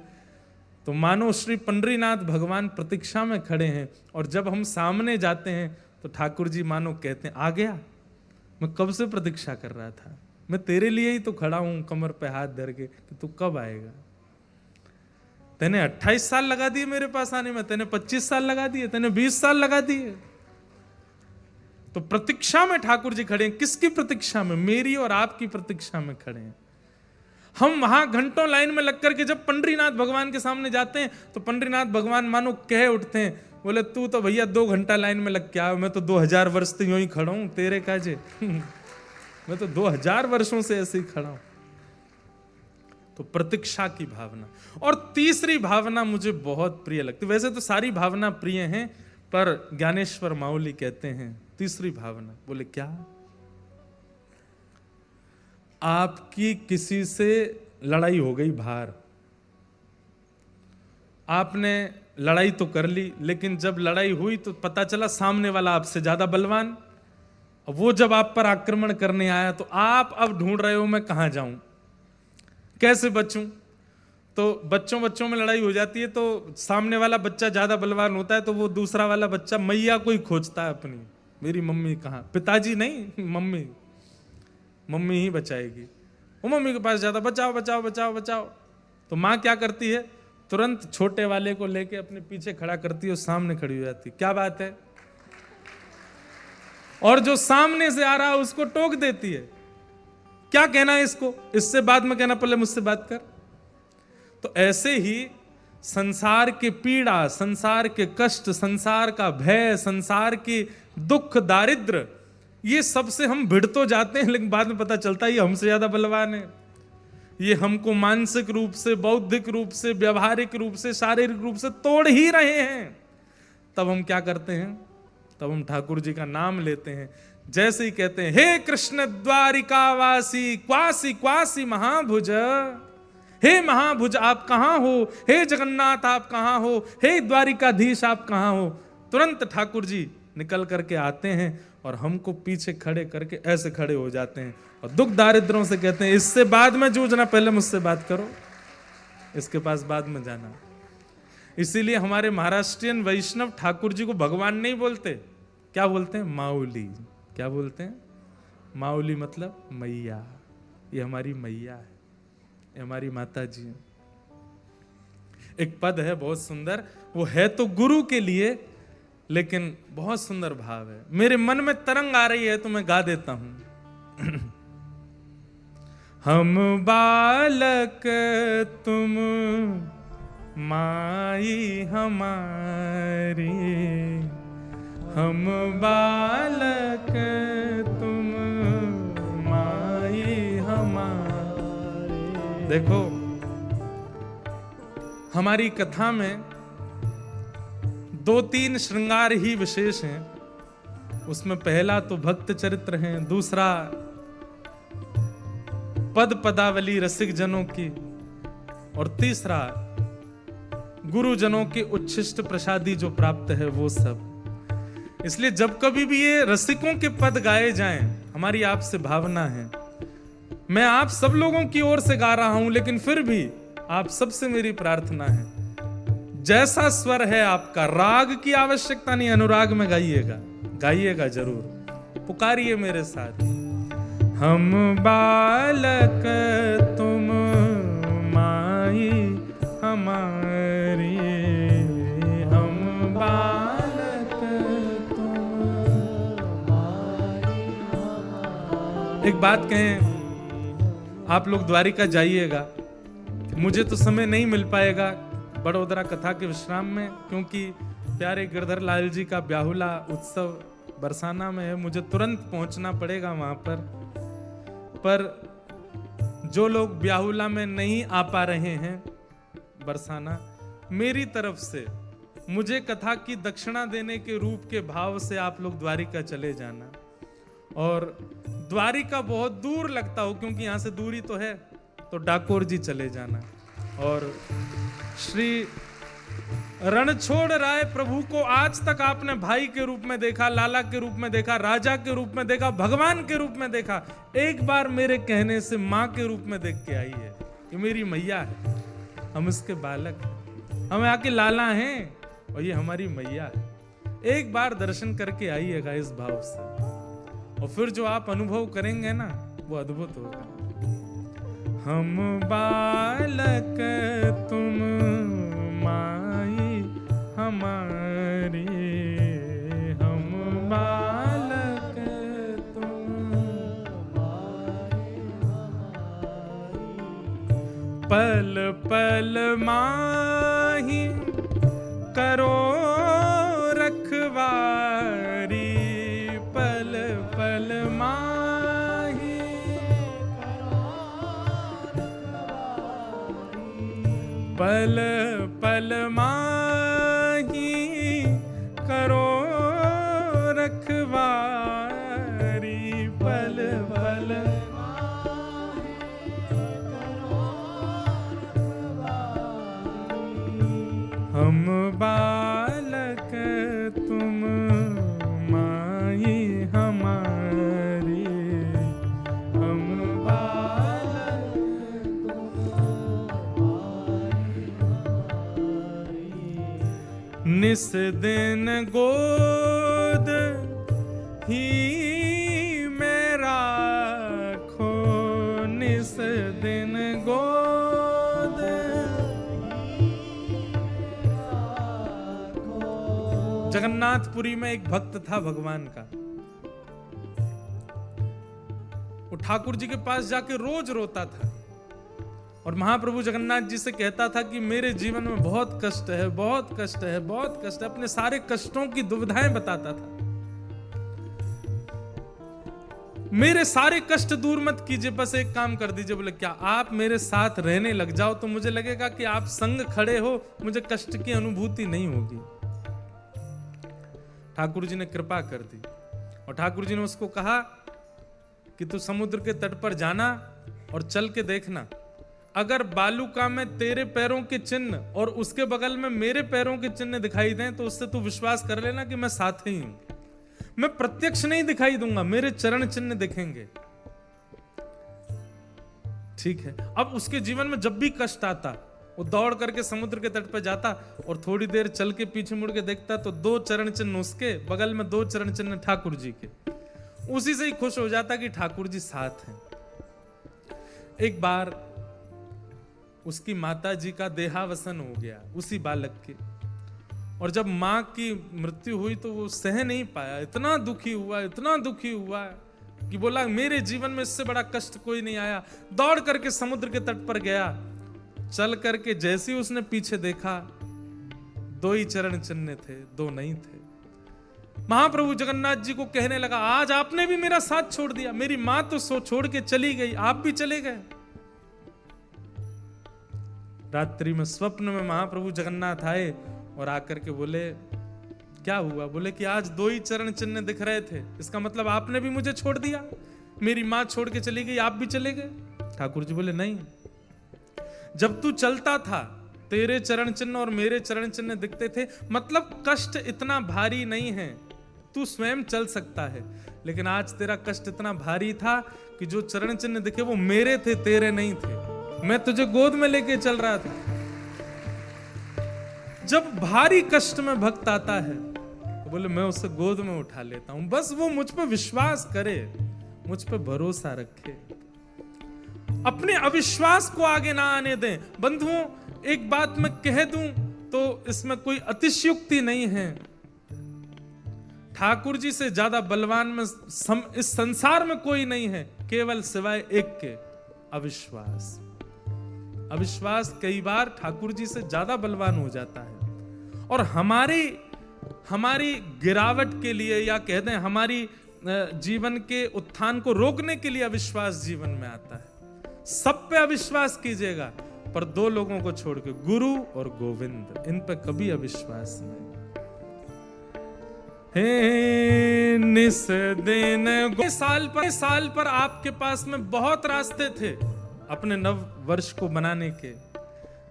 तो मानो श्री पंडरीनाथ भगवान प्रतीक्षा में खड़े हैं, और जब हम सामने जाते हैं तो ठाकुर जी मानो कहते हैं आ गया, मैं कब से प्रतीक्षा कर रहा था, मैं तेरे लिए ही तो खड़ा हूं कमर पे हाथ धर के कि तू कब आएगा। तेने 28 साल लगा दिए मेरे पास आने में, तेने 25 साल लगा दिए, तेने 20 साल लगा दिए। तो प्रतीक्षा में ठाकुर जी खड़े हैं। किसकी प्रतीक्षा में? मेरी और आपकी प्रतीक्षा में खड़े हैं। हम वहां घंटों लाइन में लग करके जब पंडरीनाथ भगवान के सामने जाते हैं तो पंडरीनाथ भगवान मानो कह उठते हैं, बोले तू तो भैया 2 घंटा लाइन में लग के आया, मैं तो 2000 वर्ष से यूं ही खड़ा हूं तेरे काजे। मैं तो 2000 वर्षों से ऐसे ही खड़ा हूं। तो प्रतीक्षा की भावना। और तीसरी भावना मुझे बहुत प्रिय लगती, वैसे तो सारी भावना प्रिय हैं, पर ज्ञानेश्वर माउली कहते हैं तीसरी भावना, बोले क्या? आपकी किसी से लड़ाई हो गई बाहर, आपने लड़ाई तो कर ली, लेकिन जब लड़ाई हुई तो पता चला सामने वाला आपसे ज्यादा बलवान। वो जब आप पर आक्रमण करने आया तो आप अब ढूंढ रहे हो मैं कहां जाऊं, कैसे बचूं। तो बच्चों में लड़ाई हो जाती है, तो सामने वाला बच्चा ज्यादा बलवान होता है, तो वो दूसरा वाला बच्चा मैया को ही खोजता है अपनी, मेरी मम्मी कहां, पिताजी नहीं, मम्मी ही बचाएगी। वो मम्मी के पास जाता, बचाओ बचाओ बचाओ बचाओ। तो माँ क्या करती है, तुरंत छोटे वाले को लेके अपने पीछे खड़ा करती है और सामने खड़ी हो जाती है, क्या बात है, और जो सामने से आ रहा है उसको टोक देती है, क्या कहना है इसको, इससे बाद में कहना, पहले मुझसे बात कर। तो ऐसे ही संसार के पीड़ा, संसार के कष्ट, संसार का भय, संसार की दुख, दारिद्र, ये सबसे हम भिड़ तो जाते हैं, लेकिन बाद में पता चलता है ये हमसे ज्यादा बलवान है। ये हमको मानसिक रूप से, बौद्धिक रूप से, व्यवहारिक रूप से, शारीरिक रूप से तोड़ ही रहे हैं। तब हम क्या करते हैं, तब हम ठाकुर जी का नाम लेते हैं। जैसे ही कहते हैं, हे कृष्ण द्वारिकावासी क्वासी क्वासी महाभुज, हे महाभुज आप कहां हो, हे जगन्नाथ आप कहां हो, हे द्वारिकाधीश आप कहां हो, तुरंत ठाकुर जी निकल करके आते हैं और हमको पीछे खड़े करके ऐसे खड़े हो जाते हैं और दुख दारिद्रों से कहते हैं, इससे बाद में जूझना, पहले मुझसे बात करो, इसके पास बाद में जाना। इसीलिए हमारे महाराष्ट्रियन वैष्णव ठाकुर जी को भगवान नहीं बोलते, क्या बोलते हैं, माउली। क्या बोलते हैं, माउली मतलब मैया, ये हमारी मैया है, ये हमारी माता जी है। एक पद है बहुत सुंदर, वो है तो गुरु के लिए, लेकिन बहुत सुंदर भाव है। मेरे मन में तरंग आ रही है तो मैं गा देता हूं। हम बालक तुम माई हमारी, हम बालक तुम माई हमारी। देखो हमारी कथा में 2-3 श्रृंगार ही विशेष हैं। उसमें पहला तो भक्त चरित्र है, दूसरा पद पदावली रसिक जनों की, और तीसरा गुरुजनों के उच्छिष्ट प्रसादी जो प्राप्त है वो सब। इसलिए जब कभी भी ये रसिकों के पद गाए जाएं, हमारी आपसे भावना है, मैं आप सब लोगों की ओर से गा रहा हूं, लेकिन फिर भी आप सबसे मेरी प्रार्थना है, जैसा स्वर है आपका, राग की आवश्यकता नहीं, अनुराग में गाइएगा, गाइएगा जरूर, पुकारिए मेरे साथ। हम बालक तुम माई हमारी, हम बालक तुम माई हमारी। एक बात कहें, आप लोग द्वारिका जाइएगा, मुझे तो समय नहीं मिल पाएगा बड़ोदरा कथा के विश्राम में, क्योंकि प्यारे गिरधर लाल जी का ब्याहुला उत्सव बरसाना में है, मुझे तुरंत पहुंचना पड़ेगा वहां पर जो लोग ब्याहुला में नहीं आ पा रहे हैं बरसाना, मेरी तरफ से मुझे कथा की दक्षिणा देने के रूप के भाव से आप लोग द्वारिका चले जाना। और द्वारिका बहुत दूर लगता हो, क्योंकि यहां से दूरी तो है, तो डाकोर जी चले जाना। और श्री रणछोड़ राय प्रभु को आज तक आपने भाई के रूप में देखा, लाला के रूप में देखा, राजा के रूप में देखा, भगवान के रूप में देखा, एक बार मेरे कहने से माँ के रूप में देख के आई है। ये मेरी मैया है, हम इसके बालक हैं, हम आके लाला हैं और ये हमारी मैया है। एक बार दर्शन करके आइएगा इस भाव से, और फिर जो आप अनुभव करेंगे ना, वो अद्भुत होगा। हम बालक तुम माई हमारी, हम बालक तुम माई हमारी, पल पल माही करो रखवारी, पल पल माही पल पल माही करो रखवारी, पल पल हम बालक तुम माई हमारी, हम बालक निस दिन गोद ही में राखो, निस दिन गोद जगन्नाथपुरी में एक भक्त था भगवान का, वो ठाकुर जी के पास जाके रोज रोता था और महाप्रभु जगन्नाथ जी से कहता था कि मेरे जीवन में बहुत कष्ट है, बहुत कष्ट है, बहुत कष्ट है, अपने सारे कष्टों की दुविधाएं बताता था। मेरे सारे कष्ट दूर मत कीजिए, बस एक काम कर दीजिए। बोले क्या? आप मेरे साथ रहने लग जाओ तो मुझे लगेगा कि आप संग खड़े हो, मुझे कष्ट की अनुभूति नहीं होगी। ठाकुर जी ने कृपा कर दी और ठाकुर जी ने उसको कहा कि तू समुद्र के तट पर जाना और चल के देखना, अगर बालुका में तेरे पैरों के चिन्ह और उसके बगल में मेरे पैरों के चिन्ह दिखाई दें तो उससे तू विश्वास कर लेना कि मैं साथ ही हूं। मैं प्रत्यक्ष नहीं दिखाई दूंगा, मेरे चरण चिन्ह दिखेंगे। ठीक है। अब उसके जीवन में जब भी कष्ट आता वो दौड़ करके समुद्र के तट पर जाता और थोड़ी देर चल के पीछे मुड़ के देखता तो 2 चरण चिन्ह उसके बगल में, 2 चरण चिन्ह ठाकुर जी के। उसी से ही खुश हो जाता कि ठाकुर जी साथ हैं। एक बार उसकी माता जी का देहावसन हो गया उसी बालक के, और जब मां की मृत्यु हुई तो वो सह नहीं पाया, इतना दुखी हुआ, इतना दुखी हुआ कि बोला मेरे जीवन में इससे बड़ा कष्ट कोई नहीं आया। दौड़ करके समुद्र के तट पर गया, चल करके जैसे ही उसने पीछे देखा 2 ही चरण चिन्ह थे, 2 नहीं थे। महाप्रभु जगन्नाथ जी को कहने लगा, आज आपने भी मेरा साथ छोड़ दिया, मेरी मां तो सो छोड़ के चली गई, आप भी चले गए। रात्रि में स्वप्न में महाप्रभु जगन्नाथ आए और आकर के बोले क्या हुआ? बोले कि आज 2 ही चरण चिन्ह दिख रहे थे, इसका मतलब आपने भी मुझे छोड़ दिया, मेरी मां छोड़ के चली गई, आप भी चले गए। ठाकुर जी बोले नहीं, जब तू चलता था तेरे चरण चिन्ह और मेरे चरण चिन्ह दिखते थे, मतलब कष्ट इतना भारी नहीं है, तू स्वयं चल सकता है। लेकिन आज तेरा कष्ट इतना भारी था कि जो चरण चिन्ह दिखे वो मेरे थे, तेरे नहीं थे। मैं तुझे गोद में लेके चल रहा था। जब भारी कष्ट में भक्त आता है तो बोले मैं उसे गोद में उठा लेता हूं, बस वो मुझ पर विश्वास करे, मुझ पर भरोसा रखे, अपने अविश्वास को आगे ना आने दें। बंधुओं, एक बात मैं कह दूं तो इसमें कोई अतिशयोक्ति नहीं है। ठाकुर जी से ज्यादा बलवान में इस संसार में कोई नहीं है, केवल सिवाय एक के, अविश्वास। अविश्वास कई बार ठाकुर जी से ज्यादा बलवान हो जाता है। और हमारी गिरावट के लिए, या कह दें हमारी जीवन के उत्थान को रोकने के लिए अविश्वास जीवन में आता है। सब पे अविश्वास कीजिएगा, पर दो लोगों को छोड़ के, गुरु और गोविंद, इन पे कभी अविश्वास नहीं। हे निस दिन साल पर आपके पास में बहुत रास्ते थे अपने नव वर्ष को मनाने के।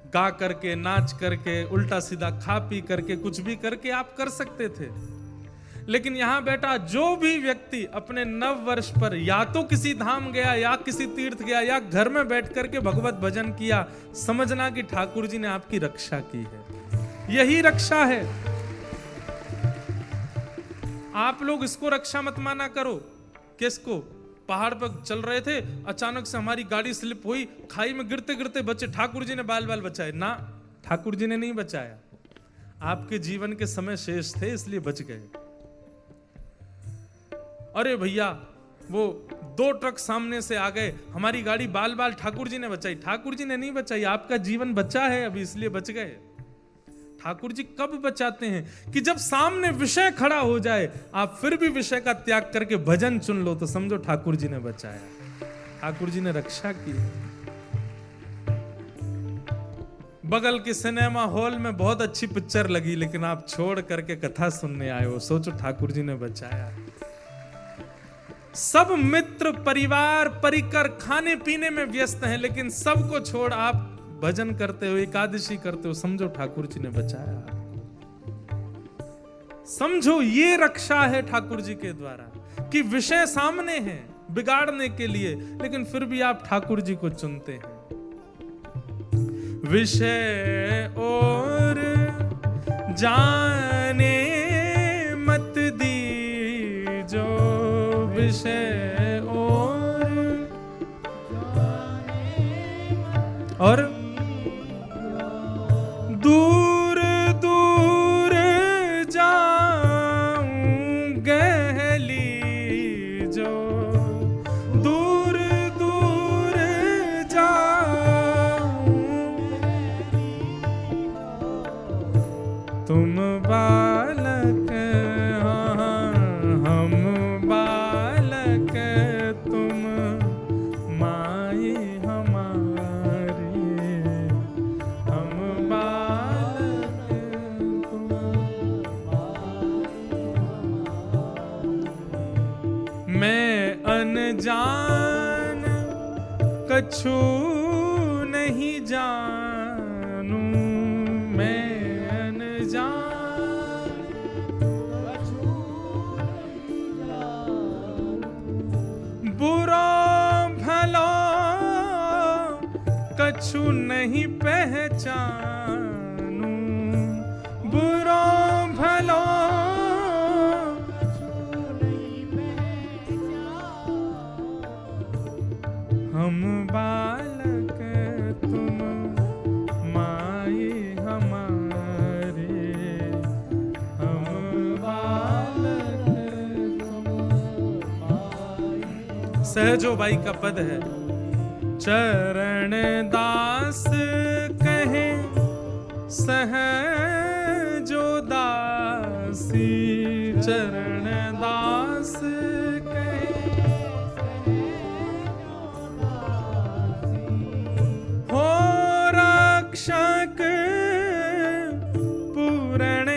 गा करके, नाच करके, उल्टा सीधा खा पी करके, कुछ भी करके आप कर सकते थे। लेकिन यहां बैठा जो भी व्यक्ति अपने नव वर्ष पर या तो किसी धाम गया, या किसी तीर्थ गया, या घर में बैठ करके भगवत भजन किया, समझना कि ठाकुर जी ने आपकी रक्षा की है। यही रक्षा है। आप लोग इसको रक्षा मत माना करो। किसको? पहाड़ पर चल रहे थे, अचानक से हमारी गाड़ी स्लिप हुई, खाई में गिरते गिरते बचे, ठाकुर जी ने बाल बाल बचाए। ना, ठाकुर जी ने नहीं बचाया, आपके जीवन के समय शेष थे इसलिए बच गए। अरे भैया, वो 2 ट्रक सामने से आ गए, हमारी गाड़ी बाल बाल, ठाकुर जी ने बचाई। ठाकुर जी ने नहीं बचाई, आपका जीवन बचा है अभी, इसलिए बच गए। ठाकुर जी कब बचाते हैं? कि जब सामने विषय खड़ा हो जाए, आप फिर भी विषय का त्याग करके भजन चुन लो, तो समझो ठाकुर जी ने बचाया, ठाकुर जी ने रक्षा की। बगल के सिनेमा हॉल में बहुत अच्छी पिक्चर लगी, लेकिन आप छोड़ करके कथा सुनने आए हो, सोचो ठाकुर जी ने बचाया। सब मित्र परिवार परिकर खाने पीने में व्यस्त हैं, लेकिन सबको छोड़ आप भजन करते हो, एकादशी करते हो, समझो ठाकुर जी ने बचाया। समझो ये रक्षा है ठाकुर जी के द्वारा, कि विषय सामने हैं बिगाड़ने के लिए, लेकिन फिर भी आप ठाकुर जी को चुनते हैं। विषय और जाने मत दीजो, विषय और दूर दूर जाऊं गहली जो, दूर दूर जाऊं, तुम बालक हम बालक, तुम माई हमारी, हम बालक तुम माई। मैं अनजान कछु नहीं जानू, मैं अनजान बुरा भला कछु नहीं पहचानू, बुरा भला हम बालक तुम माई हमारे, हम बालक तुम माई। सहजो बाई का पद है, चरण दास कहे सहजो दासी, चरण दास कहे हो रक्षक पूर्ण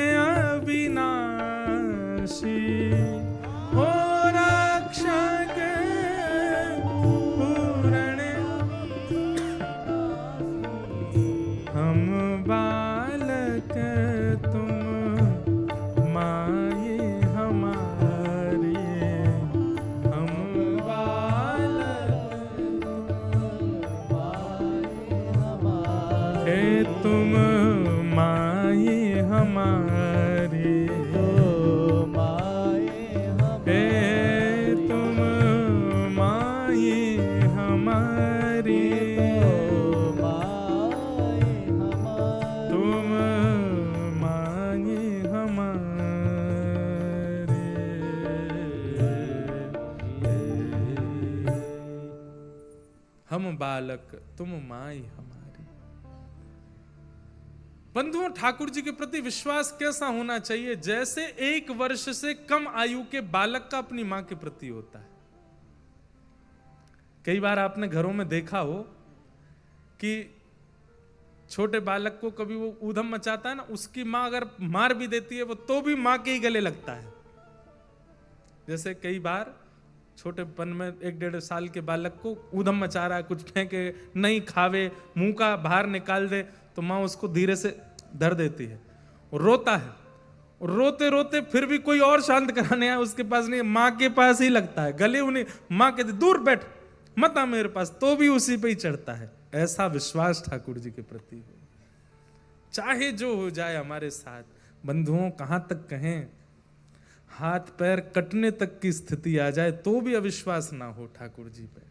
अविनाशी, हो रक्षक पूर्ण हम तुम माई हमारी, हे तुम माई हमारी, तुम माई हमारी। हम बालक तुम माई हमारी। बंधुओं, ठाकुर जी के प्रति विश्वास कैसा होना चाहिए? जैसे 1 वर्ष से कम आयु के बालक का अपनी मां के प्रति होता है। कई बार आपने घरों में देखा हो कि छोटे बालक को कभी वो ऊधम मचाता है ना, उसकी मां अगर मार भी देती है वो तो भी मां के ही गले लगता है। जैसे कई बार छोटेपन में 1-1.5 साल के बालक को ऊधम मचा रहा है, कुछ फेंके नहीं खावे, मुंह का बाहर निकाल दे, तो मां उसको धीरे से धर देती है, रोता है, रोते रोते फिर भी कोई और शांत कराने आया उसके पास नहीं, मां के पास ही लगता है, गले उन्हें मां कहती दूर बैठ मत आ मेरे पास, तो भी उसी पे ही चढ़ता है। ऐसा विश्वास ठाकुर जी के प्रति हो, चाहे जो हो जाए हमारे साथ। बंधुओं, कहां तक कहें, हाथ पैर कटने तक की स्थिति आ जाए तो भी अविश्वास ना हो ठाकुर जी पे।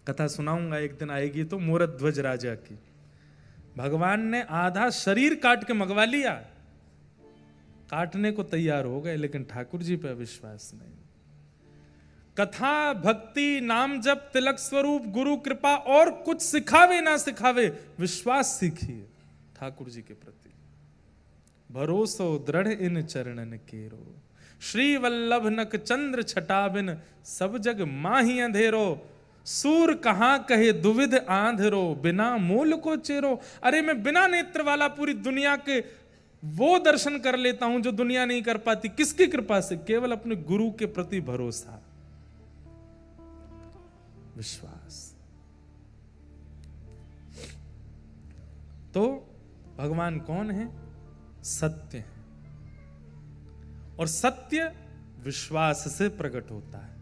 कथा सुनाऊंगा एक दिन आएगी तो, मोरध्वज राजा की। भगवान ने आधा शरीर काट के मंगवा लिया, काटने को तैयार हो गए, लेकिन ठाकुर जी पे अविश्वास नहीं। कथा भक्ति नाम जप तिलक स्वरूप गुरु कृपा और कुछ सिखावे ना सिखावे, विश्वास सीखिए ठाकुर जी के प्रति। भरोसो दृढ़ इन चरणन केरो, श्री वल्लभ नक चंद्र छटाबिन, सब जग माही अंधेरो, सूर कहां कहे दुविध आंधरो, बिना मूल को चेरो। अरे मैं बिना नेत्र वाला पूरी दुनिया के वो दर्शन कर लेता हूं जो दुनिया नहीं कर पाती। किसकी कृपा से? केवल अपने गुरु के प्रति भरोसा, विश्वास। तो भगवान कौन है? सत्य है, और सत्य विश्वास से प्रकट होता है।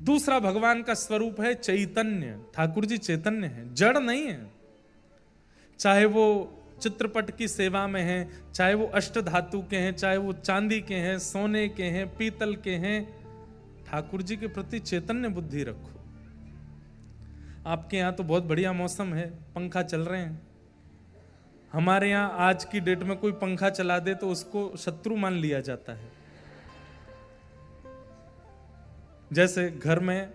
दूसरा भगवान का स्वरूप है चैतन्य। ठाकुर जी चैतन्य है, जड़ नहीं है। चाहे वो चित्रपट की सेवा में हैं, चाहे वो अष्ट धातु के हैं, चाहे वो चांदी के हैं, सोने के हैं, पीतल के हैं, ठाकुर जी के प्रति चैतन्य बुद्धि रखो। आपके यहां तो बहुत बढ़िया मौसम है, पंखा चल रहे हैं। हमारे यहां आज की डेट में कोई पंखा चला दे तो उसको शत्रु मान लिया जाता है। जैसे घर में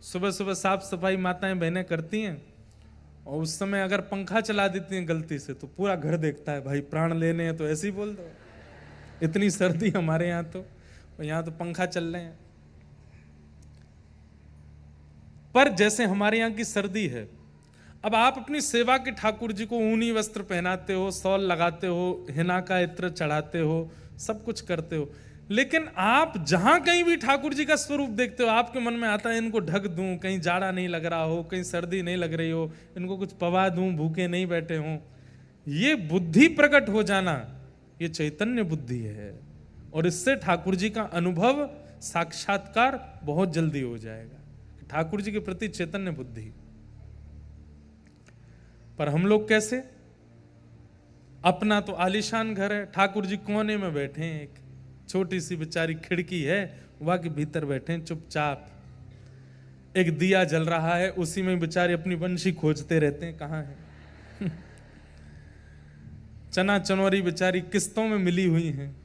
सुबह सुबह साफ सफाई माताएं बहनें करती हैं, और उस समय अगर पंखा चला देती हैं गलती से, तो पूरा घर देखता है, भाई प्राण लेने हैं तो ऐसे ही बोल दो। इतनी सर्दी हमारे यहाँ तो, और यहाँ तो पंखा चल रहे हैं। पर जैसे हमारे यहाँ की सर्दी है, अब आप अपनी सेवा के ठाकुर जी को ऊनी वस्त्र पहनाते हो, शॉल लगाते हो, हिना का इत्र चढ़ाते हो, सब कुछ करते हो, लेकिन आप जहां कहीं भी ठाकुर जी का स्वरूप देखते हो, आपके मन में आता है इनको ढक दूं, कहीं जाड़ा नहीं लग रहा हो, कहीं सर्दी नहीं लग रही हो, इनको कुछ पवा दूं, भूखे नहीं बैठे हों। ये बुद्धि प्रकट हो जाना, ये चैतन्य बुद्धि है, और इससे ठाकुर जी का अनुभव, साक्षात्कार बहुत जल्दी हो जाएगा। ठाकुर जी के प्रति चैतन्य बुद्धि। पर हम लोग कैसे? अपना तो आलीशान घर है, ठाकुर जी कोने में बैठे हैं, एक छोटी सी बेचारी खिड़की है, वहां के भीतर बैठे हैं चुपचाप। एक दिया जल रहा है, उसी में बेचारे अपनी बंशी खोजते रहते हैं, कहां है। चना चनौरी बेचारी किस्तों में मिली हुई हैं,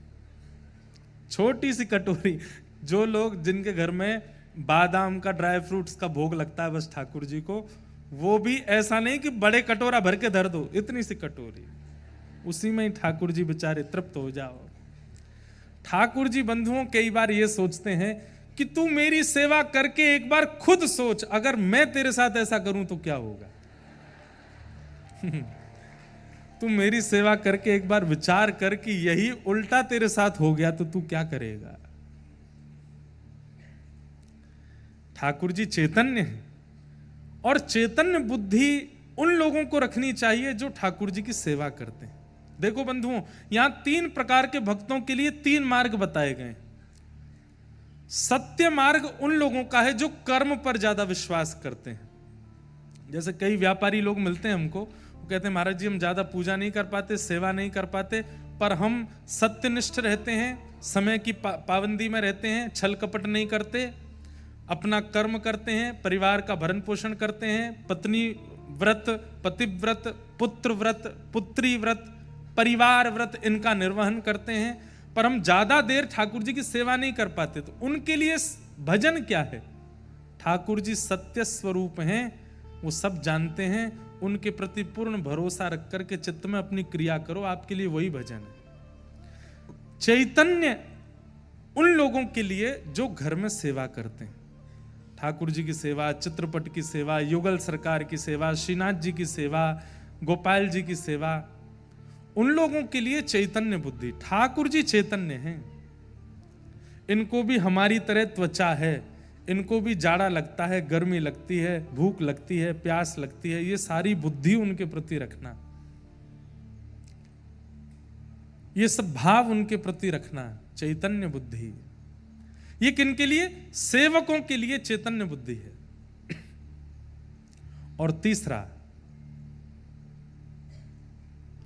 छोटी सी कटोरी। जो लोग जिनके घर में बादाम का, ड्राई फ्रूट्स का भोग लगता है बस ठाकुर जी को, वो भी ऐसा नहीं कि बड़े कटोरा भर के धर दो, इतनी सी कटोरी, उसी में ही ठाकुर जी बेचारे तृप्त हो जाओ। ठाकुर जी बंधुओं कई बार ये सोचते हैं कि तू मेरी सेवा करके एक बार खुद सोच, अगर मैं तेरे साथ ऐसा करूं तो क्या होगा। तू मेरी सेवा करके एक बार विचार कर कि यही उल्टा तेरे साथ हो गया तो तू क्या करेगा। ठाकुर जी चैतन्य है, और चैतन्य बुद्धि उन लोगों को रखनी चाहिए जो ठाकुर जी की सेवा करते हैं। देखो बंधुओं, यहां 3 प्रकार के भक्तों के लिए 3 मार्ग बताए गए। सत्य मार्ग उन लोगों का है जो कर्म पर ज्यादा विश्वास करते हैं। जैसे कई व्यापारी लोग मिलते हैं हमको, वो कहते हैं महाराज जी हम ज़्यादा पूजा नहीं कर पाते, सेवा नहीं कर पाते, पर हम सत्यनिष्ठ रहते हैं, समय की पाबंदी में रहते हैं, छल कपट नहीं करते, अपना कर्म करते हैं, परिवार का भरण पोषण करते हैं, पत्नी व्रत, पतिव्रत, पुत्र व्रत, पुत्री व्रत, परिवार व्रत इनका निर्वहन करते हैं, पर हम ज्यादा देर ठाकुर जी की सेवा नहीं कर पाते। तो उनके लिए भजन क्या है? ठाकुर जी सत्य स्वरूप हैं, वो सब जानते हैं, उनके प्रति पूर्ण भरोसा रख करके चित्त में अपनी क्रिया करो, आपके लिए वही भजन है। चैतन्य उन लोगों के लिए जो घर में सेवा करते हैं, ठाकुर जी की सेवा, चित्रपट की सेवा, युगल सरकार की सेवा, श्रीनाथ जी की सेवा, गोपाल जी की सेवा, उन लोगों के लिए चैतन्य बुद्धि। ठाकुर जी चैतन्य हैं, इनको भी हमारी तरह त्वचा है, इनको भी जाड़ा लगता है, गर्मी लगती है, भूख लगती है, प्यास लगती है, ये सारी बुद्धि उनके प्रति रखना, ये सब भाव उनके प्रति रखना, चैतन्य बुद्धि। ये किनके लिए? सेवकों के लिए चैतन्य बुद्धि है। और तीसरा,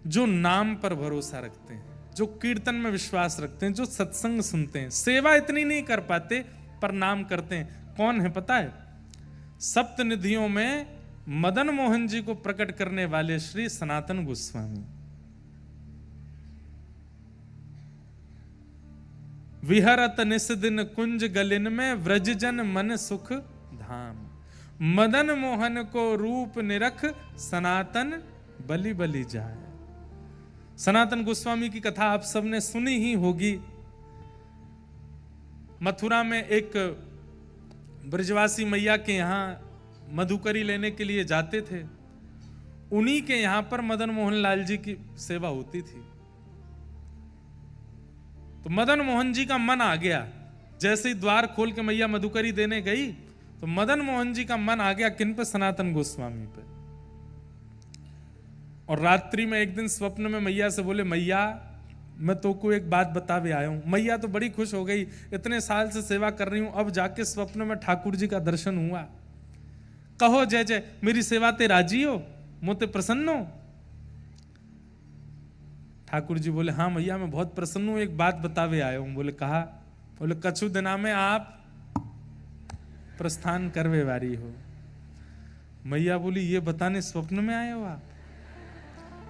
जो नाम पर भरोसा रखते हैं, जो कीर्तन में विश्वास रखते हैं, जो सत्संग सुनते हैं, सेवा इतनी नहीं कर पाते पर नाम करते हैं। कौन है पता है? सप्तनिधियों में मदन मोहन जी को प्रकट करने वाले श्री सनातन गोस्वामी। विहरत निस दिन कुंज गलिन में व्रजजन मन सुख धाम, मदन मोहन को रूप निरख सनातन बलि बलि जाए। सनातन गोस्वामी की कथा आप सबने सुनी ही होगी। मथुरा में एक ब्रजवासी मैया के यहां मधुकरी लेने के लिए जाते थे, उन्हीं के यहां पर मदन मोहन लाल जी की सेवा होती थी। तो मदन मोहन जी का मन आ गया, जैसे ही द्वार खोल के मैया मधुकरी देने गई तो मदन मोहन जी का मन आ गया किन पे? सनातन गोस्वामी पे। और रात्रि में एक दिन स्वप्न में मैया से बोले, मैया मैं तो को एक बात बतावे आया हूं। मैया तो बड़ी खुश हो गई, इतने साल से सेवा कर रही हूं, अब जाके स्वप्न में ठाकुर जी का दर्शन हुआ। कहो जय जय, मेरी सेवा ते राजी हो, मोते प्रसन्न हो? ठाकुर जी बोले, हाँ मैया मैं बहुत प्रसन्न हूं, एक बात बतावे आया हूं। बोले कहा? बोले कछु दिना में आप प्रस्थान करवे वारी हो। मैया बोली, ये बताने स्वप्न में आए हो आप?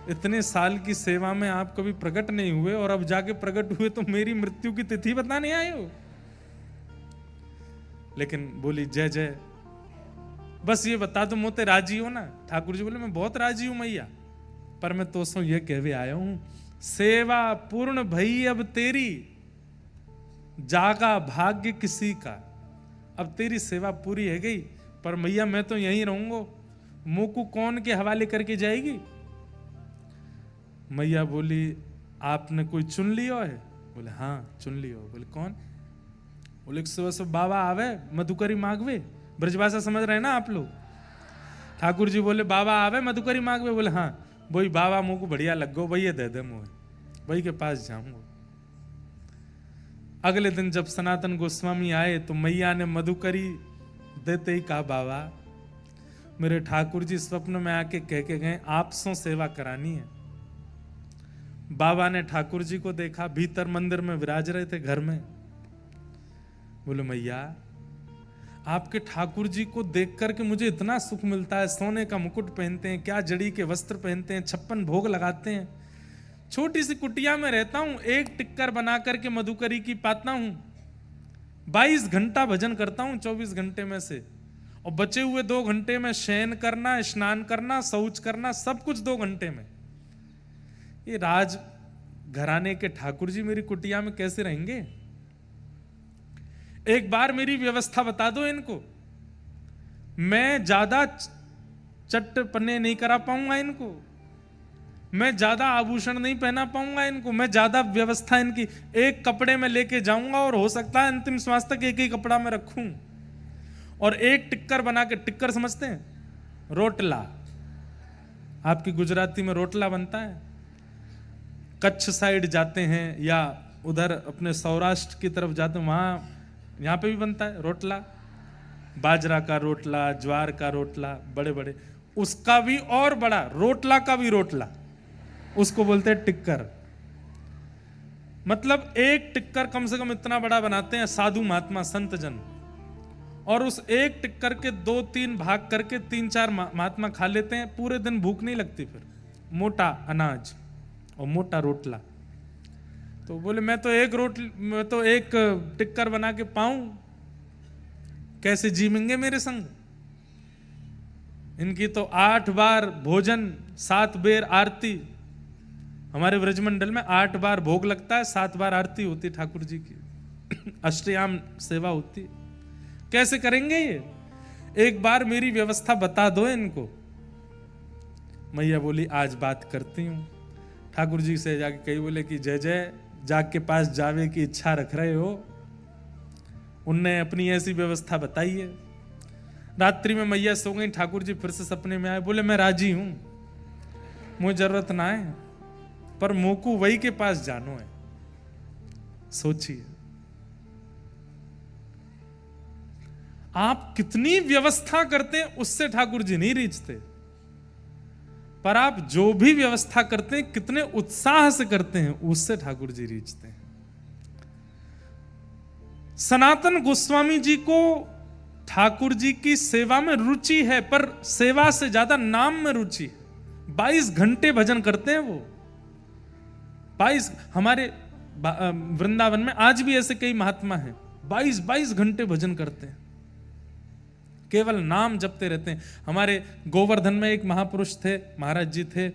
इतने साल की सेवा में आप कभी प्रकट नहीं हुए और अब जाके प्रकट हुए तो मेरी मृत्यु की तिथि बताने आए हो? लेकिन बोली जय जय, बस ये बता दो मोते राजी हो ना? ठाकुर जी बोले, मैं बहुत राजी हूं मैया, पर मैं तो सो ये कहवे आया हूं, सेवा पूर्ण भई अब तेरी, जागा भाग्य किसी का। अब तेरी सेवा पूरी है गई, पर मैया मैं तो यहीं रहूंगा, मुंह को कौन के हवाले करके जाएगी? मैया बोली, आपने कोई चुन लियो है? बोले हाँ चुन लियो। बोले कौन? बोले सुबह सुबह बाबा आवे मधुकरी मांगवे। ब्रजभाषा समझ रहे हैं ना आप लोग? ठाकुर जी बोले बाबा आवे मधुकरी मांगवे। बोले हाँ, वही बाबा मुंह को बढ़िया लग गो, वही दे दे मुझे, वही के पास जाऊंगा। अगले दिन जब सनातन गोस्वामी आए तो मैया ने मधुकरी देते ही कहा, बाबा मेरे ठाकुर जी स्वप्न में आके कह के गए आप सो सेवा करानी है। बाबा ने ठाकुर जी को देखा, भीतर मंदिर में विराज रहे थे घर में। बोले मैया आपके ठाकुर जी को देख करके मुझे इतना सुख मिलता है, सोने का मुकुट पहनते हैं, क्या जड़ी के वस्त्र पहनते हैं, 56 भोग लगाते हैं, छोटी सी कुटिया में रहता हूं, एक टिक्कर बना करके मधुकरी की पाता हूं, 22 घंटा भजन करता हूं 24 घंटे में से, और बचे हुए 2 घंटे में शयन करना, स्नान करना, शौच करना, सब कुछ 2 घंटे में। ये राज घराने के ठाकुर जी मेरी कुटिया में कैसे रहेंगे? एक बार मेरी व्यवस्था बता दो इनको, मैं ज्यादा चट्टपने नहीं करा पाऊंगा इनको, मैं ज्यादा आभूषण नहीं पहना पाऊंगा इनको, मैं ज्यादा व्यवस्था इनकी एक कपड़े में लेके जाऊंगा और हो सकता है अंतिम श्वास तक एक ही कपड़ा में रखूं, और एक टिक्कर बना के, टिक्कर समझते हैं? रोटला, आपकी गुजराती में रोटला बनता है। कच्छ साइड जाते हैं या उधर अपने सौराष्ट्र की तरफ जाते हैं, वहाँ यहाँ पे भी बनता है रोटला, बाजरा का रोटला, ज्वार का रोटला, बड़े बड़े उसका भी और बड़ा, रोटला का भी रोटला, उसको बोलते हैं टिक्कर। मतलब एक टिक्कर कम से कम इतना बड़ा बनाते हैं साधु महात्मा संत जन, और उस एक टिक्कर के 2-3 भाग करके 3-4 महात्मा खा लेते हैं, पूरे दिन भूख नहीं लगती। फिर मोटा अनाज और मोटा रोटला। तो बोले मैं तो एक टिक्कर बना के पाऊं, कैसे जीवेंगे मेरे संग। इनकी तो 8 बार भोजन, 7 बेर आरती। हमारे ब्रजमंडल में 8 बार भोग लगता है, 7 बार आरती होती ठाकुर जी की, अष्टयाम सेवा होती। कैसे करेंगे ये? एक बार मेरी व्यवस्था बता दो इनको। मैया बोली आज बात करती हूं। ठाकुर जी से जाके कही, बोले कि जय जय जाग के पास जावे की इच्छा रख रहे हो। उनने अपनी ऐसी व्यवस्था बताई है। रात्रि में मैया सो गई, ठाकुर जी फिर से सपने में आए, बोले मैं राजी हूं, मुझे जरूरत ना है, पर मोकू वही के पास जानो है। सोचिए आप कितनी व्यवस्था करते हैं, उससे ठाकुर जी नहीं रीझते। पर आप जो भी व्यवस्था करते हैं, कितने उत्साह से करते हैं, उससे ठाकुर जी रीझते हैं। सनातन गोस्वामी जी को ठाकुर जी की सेवा में रुचि है, पर सेवा से ज्यादा नाम में रुचि है। 22 घंटे भजन करते हैं वो। 22 हमारे वृंदावन में आज भी ऐसे कई महात्मा हैं, 22 घंटे भजन करते हैं, केवल नाम जपते रहते हैं। हमारे गोवर्धन में एक महापुरुष थे, महाराज जी थे।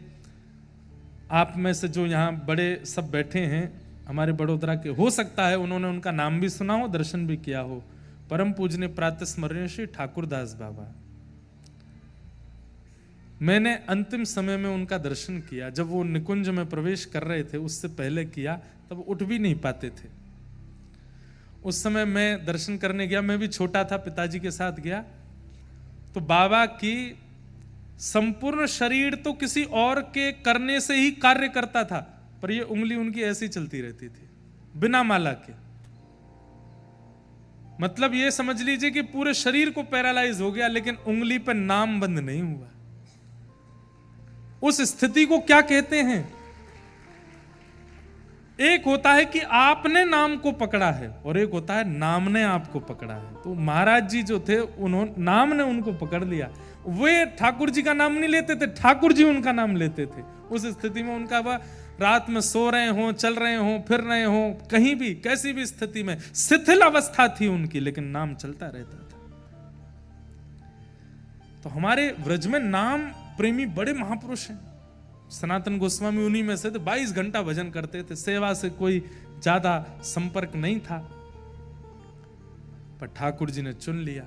आप में से जो यहाँ बड़े सब बैठे हैं हमारे बड़ोदरा के, हो सकता है उन्होंने उनका नाम भी सुना हो, दर्शन भी किया हो। परम पूजनीय प्रातः स्मरणीय श्री ठाकुरदास बाबा। मैंने अंतिम समय में उनका दर्शन किया, जब वो निकुंज में प्रवेश कर रहे थे, उससे पहले किया, तब उठ भी नहीं पाते थे। उस समय मैं दर्शन करने गया, मैं भी छोटा था, पिताजी के साथ गया। तो बाबा की संपूर्ण शरीर तो किसी और के करने से ही कार्य करता था, पर ये उंगली उनकी ऐसी चलती रहती थी बिना माला के। मतलब ये समझ लीजिए कि पूरे शरीर को पैरालाइज हो गया, लेकिन उंगली पर नाम बंद नहीं हुआ। उस स्थिति को क्या कहते हैं? एक होता है कि आपने नाम को पकड़ा है, और एक होता है नाम ने आपको पकड़ा है। तो महाराज जी जो थे, उन्होंने नाम ने उनको पकड़ लिया। वे ठाकुर जी का नाम नहीं लेते थे, ठाकुर जी उनका नाम लेते थे। उस स्थिति में उनका वह रात में सो रहे हो, चल रहे हो, फिर रहे हो, कहीं भी कैसी भी स्थिति में शिथिल अवस्था थी उनकी, लेकिन नाम चलता रहता था। तो हमारे व्रज में नाम प्रेमी बड़े महापुरुष हैं। सनातन गोस्वामी उन्हीं में से थे। 22 घंटा भजन करते थे, सेवा से कोई ज्यादा संपर्क नहीं था, पर ठाकुर जी ने चुन लिया।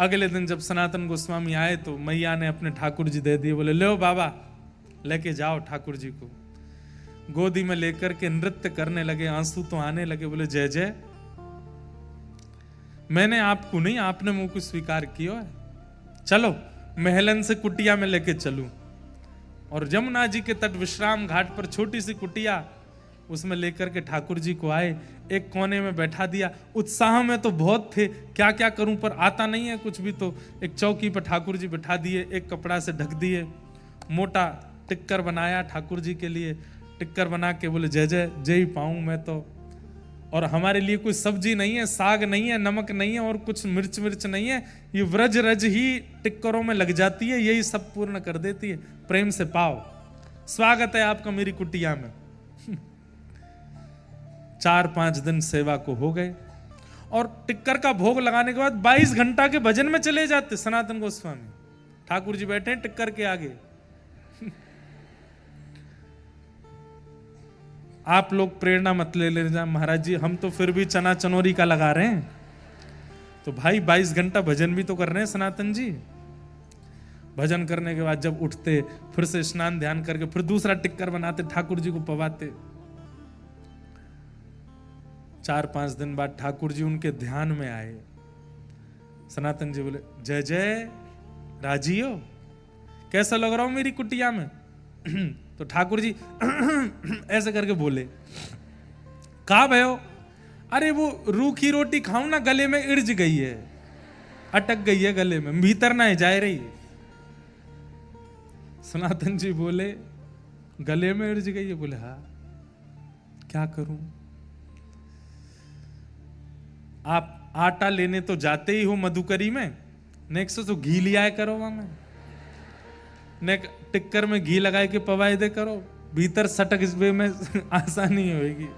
अगले दिन जब सनातन गोस्वामी आए तो मैया ने अपने ठाकुर जी दे दिए। बोले लो बाबा, लेके जाओ ठाकुर जी को। गोदी में लेकर के नृत्य करने लगे, आंसू तो आने लगे। बोले जय जय, मैंने आपको नहीं, आपने मुंह को स्वीकार किया है, चलो महलन से कुटिया में लेके चलूं। और यमुना जी के तट विश्राम घाट पर छोटी सी कुटिया, उसमें लेकर के ठाकुर जी को आए, एक कोने में बैठा दिया। उत्साह में तो बहुत थे, क्या क्या करूं, पर आता नहीं है कुछ भी। तो एक चौकी पर ठाकुर जी बैठा दिए, एक कपड़ा से ढक दिए, मोटा टिक्कर बनाया ठाकुर जी के लिए। टिक्कर बना के बोले जय जय, जय ही पाऊं मैं तो। और हमारे लिए कोई सब्जी नहीं है, साग नहीं है, नमक नहीं है, और कुछ मिर्च नहीं है। ये व्रज रज ही टिक्करों में लग जाती है, यही सब पूर्ण कर देती है। प्रेम से पाओ, स्वागत है आपका मेरी कुटिया में। 4-5 दिन सेवा को हो गए, और टिक्कर का भोग लगाने के बाद 22 घंटा के भजन में चले जाते सनातन गोस्वामी। ठाकुर जी बैठे हैं टिक्कर के आगे। आप लोग प्रेरणा मत ले लेना, महाराज जी हम तो फिर भी चना चनोरी का लगा रहे हैं। तो भाई 22 घंटा भजन भी तो कर रहे हैं सनातन जी। भजन करने के बाद जब उठते, फिर से स्नान ध्यान करके फिर दूसरा टिक्कर बनाते, ठाकुर जी को पवाते। 4-5 दिन बाद ठाकुर जी उनके ध्यान में आए। सनातन जी बोले जय जय, राजी हो, कैसा लग रहा हूं मेरी कुटिया में? तो ठाकुर जी ऐसे करके बोले, कहा भयो? अरे वो रूखी रोटी खाऊं ना, गले में इर्ज गई है, अटक गई है गले में, भीतर ना जाए रही। सनातन जी बोले गले में उलझ गई है। बोले हाँ क्या करूं। आप आटा लेने तो जाते ही हो मधुकरी में, नेक्स्ट तो घी लिया करो वहां में, नेक टिक्कर में घी लगाए के पवाए दे करो, भीतर सटक इस वे में आसानी होगी।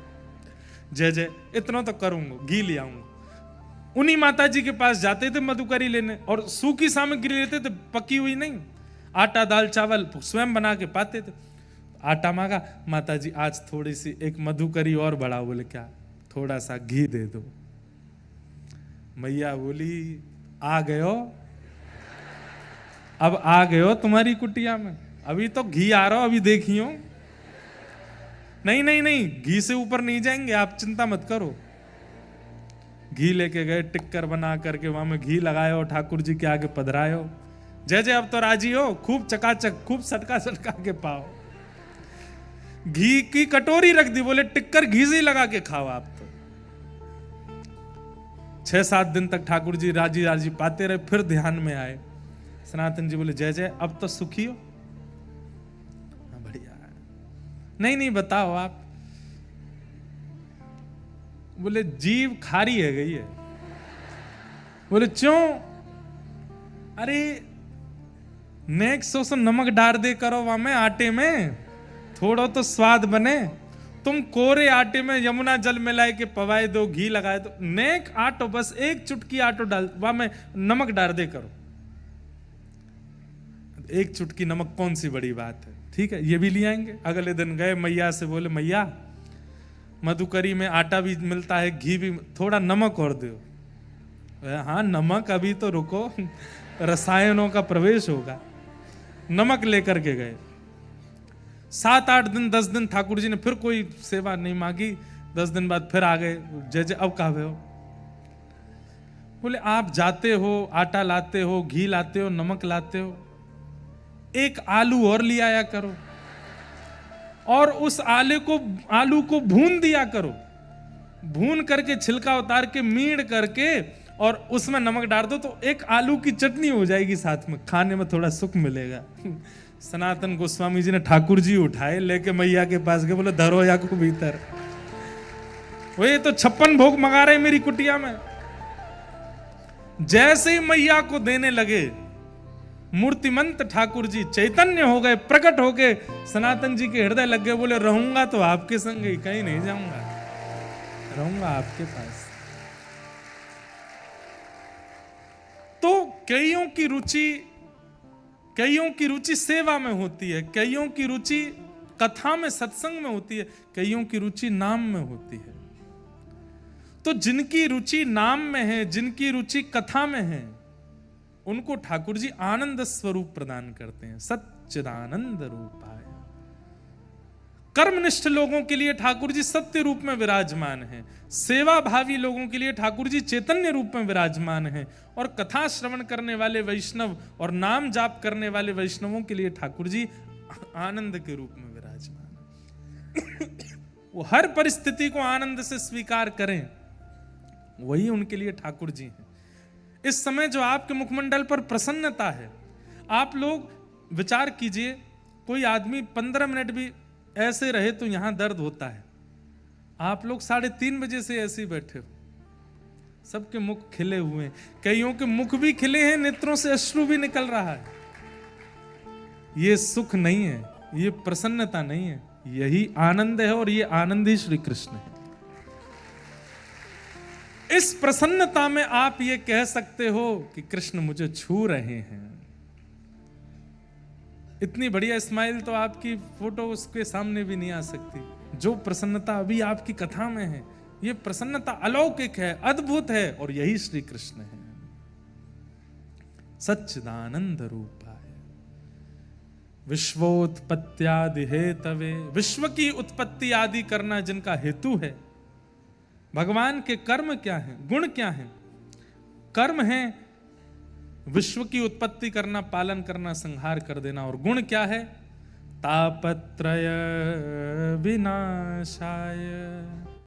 जय जय इतना तो करूंगा, घी ले आऊंगा। उन्हीं माता जी के पास जाते थे मधुकरी लेने, और सूखी सामग्री लेते थे, पकी हुई नहीं। आटा दाल चावल स्वयं बना के पाते थे। आटा मांगा, माता जी आज थोड़ी सी एक मधुकरी और बढ़ाओ। बोले क्या? थोड़ा सा घी दे दो। मैया बोली आ गयो, अब आ गयो तुम्हारी कुटिया में, अभी तो घी आ रहा हो, अभी देखियो। नहीं नहीं नहीं, घी से ऊपर नहीं जाएंगे आप, चिंता मत करो। घी लेके गए, टिक्कर बना करके वहां में घी लगायो, ठाकुर जी के आगे पधरायो। जय जय अब तो राजी हो, खूब चकाचक, खूब सटका सटका के पाओ। घी की कटोरी रख दी, बोले टिक्कर घी से ही लगा के खाओ आप तो। 6-7 दिन तक ठाकुर जी राजी राजी पाते रहे, फिर ध्यान में आए। सनातन जी बोले जय जय अब तो सुखी हो। बढ़िया। नहीं नहीं बताओ आप। बोले जीव खारी है गई है। बोले क्यों? अरे नेक्स्ट सो नमक डाल दे करो वहां में आटे में, थोड़ा तो स्वाद बने। तुम कोरे आटे में यमुना जल मिलाए के पवाए दो, घी लगाए दो। नेक आटो, बस एक चुटकी आटो डाल, वहां में नमक डाल दे करो। एक चुटकी नमक कौन सी बड़ी बात है, ठीक है ये भी ले आएंगे। अगले दिन गए मैया से, बोले मैया मधुकरी में आटा भी मिलता है, घी भी, थोड़ा नमक और दो। हाँ नमक अभी तो रुको, रसायनों का प्रवेश होगा। नमक लेकर के गए। 7-8 दिन 10 दिन ठाकुर जी ने फिर कोई सेवा नहीं मांगी। 10 दिन बाद फिर आ गए। जय जय अब कहा हो? बोले आप जाते हो, आटा लाते हो, घी लाते हो, नमक लाते हो, एक आलू और ले आया करो, और उस आलू को भून दिया करो। भून करके छिलका उतार के मीड़ करके और उसमें नमक डाल दो, तो एक आलू की चटनी हो जाएगी साथ में, खाने में थोड़ा सुख मिलेगा। सनातन गोस्वामी जी ने ठाकुर जी उठाए, लेके मैया के पास गए। बोले धरो या को भीतर, वो ये तो 56 भोग मंगा रहे मेरी कुटिया में। जैसे ही मैया को देने लगे, मूर्तिमंत ठाकुर जी चैतन्य हो गए, प्रकट हो गए, सनातन जी के हृदय लग गए। बोले रहूंगा तो आपके संग ही, कहीं नहीं जाऊंगा, रहूंगा आपके पास। तो कईयों की रुचि सेवा में होती है, कईयों की रुचि कथा में, सत्संग में होती है, कईयों की रुचि नाम में होती है। तो जिनकी रुचि नाम में है, जिनकी रुचि कथा में है, उनको ठाकुर जी आनंद स्वरूप प्रदान करते हैं। सच्चिदानंद रूपाय। कर्मनिष्ठ लोगों के लिए ठाकुर जी सत्य रूप में विराजमान हैं, सेवा भावी लोगों के लिए ठाकुर जी चैतन्य रूप में विराजमान हैं, और कथा श्रवण करने वाले वैष्णव और नाम जाप करने वाले वैष्णवों के लिए ठाकुर जी आनंद के रूप में विराजमान हैं। वो हर परिस्थिति को आनंद से स्वीकार करें, वही उनके लिए ठाकुर जी हैं। इस समय जो आपके मुखमंडल पर प्रसन्नता है, आप लोग विचार कीजिए, कोई आदमी 15 मिनट भी ऐसे रहे तो यहां दर्द होता है। आप लोग 3:30 बजे से ऐसे ही बैठे हो, सबके मुख खिले हुए हैं, कईयों के मुख भी खिले हैं, नेत्रों से अश्रु भी निकल रहा है। ये सुख नहीं है, ये प्रसन्नता नहीं है, यही आनंद है, और ये आनंद ही श्री कृष्ण है। इस प्रसन्नता में आप ये कह सकते हो कि कृष्ण मुझे छू रहे हैं। इतनी बढ़िया स्माइल तो आपकी फोटो उसके सामने भी नहीं आ सकती। जो प्रसन्नता अभी आपकी कथा में है, ये प्रसन्नता अलौकिक है, अद्भुत है, और यही श्री कृष्ण है। सच्चिदानंद रूपाय विश्वोत्पत्त्यादि हेतवे। विश्व की उत्पत्ति आदि करना जिनका हेतु है। भगवान के कर्म क्या हैं, गुण क्या हैं? कर्म है विश्व की उत्पत्ति करना, पालन करना, संहार कर देना, और गुण क्या है? तापत्रय विनाशाय।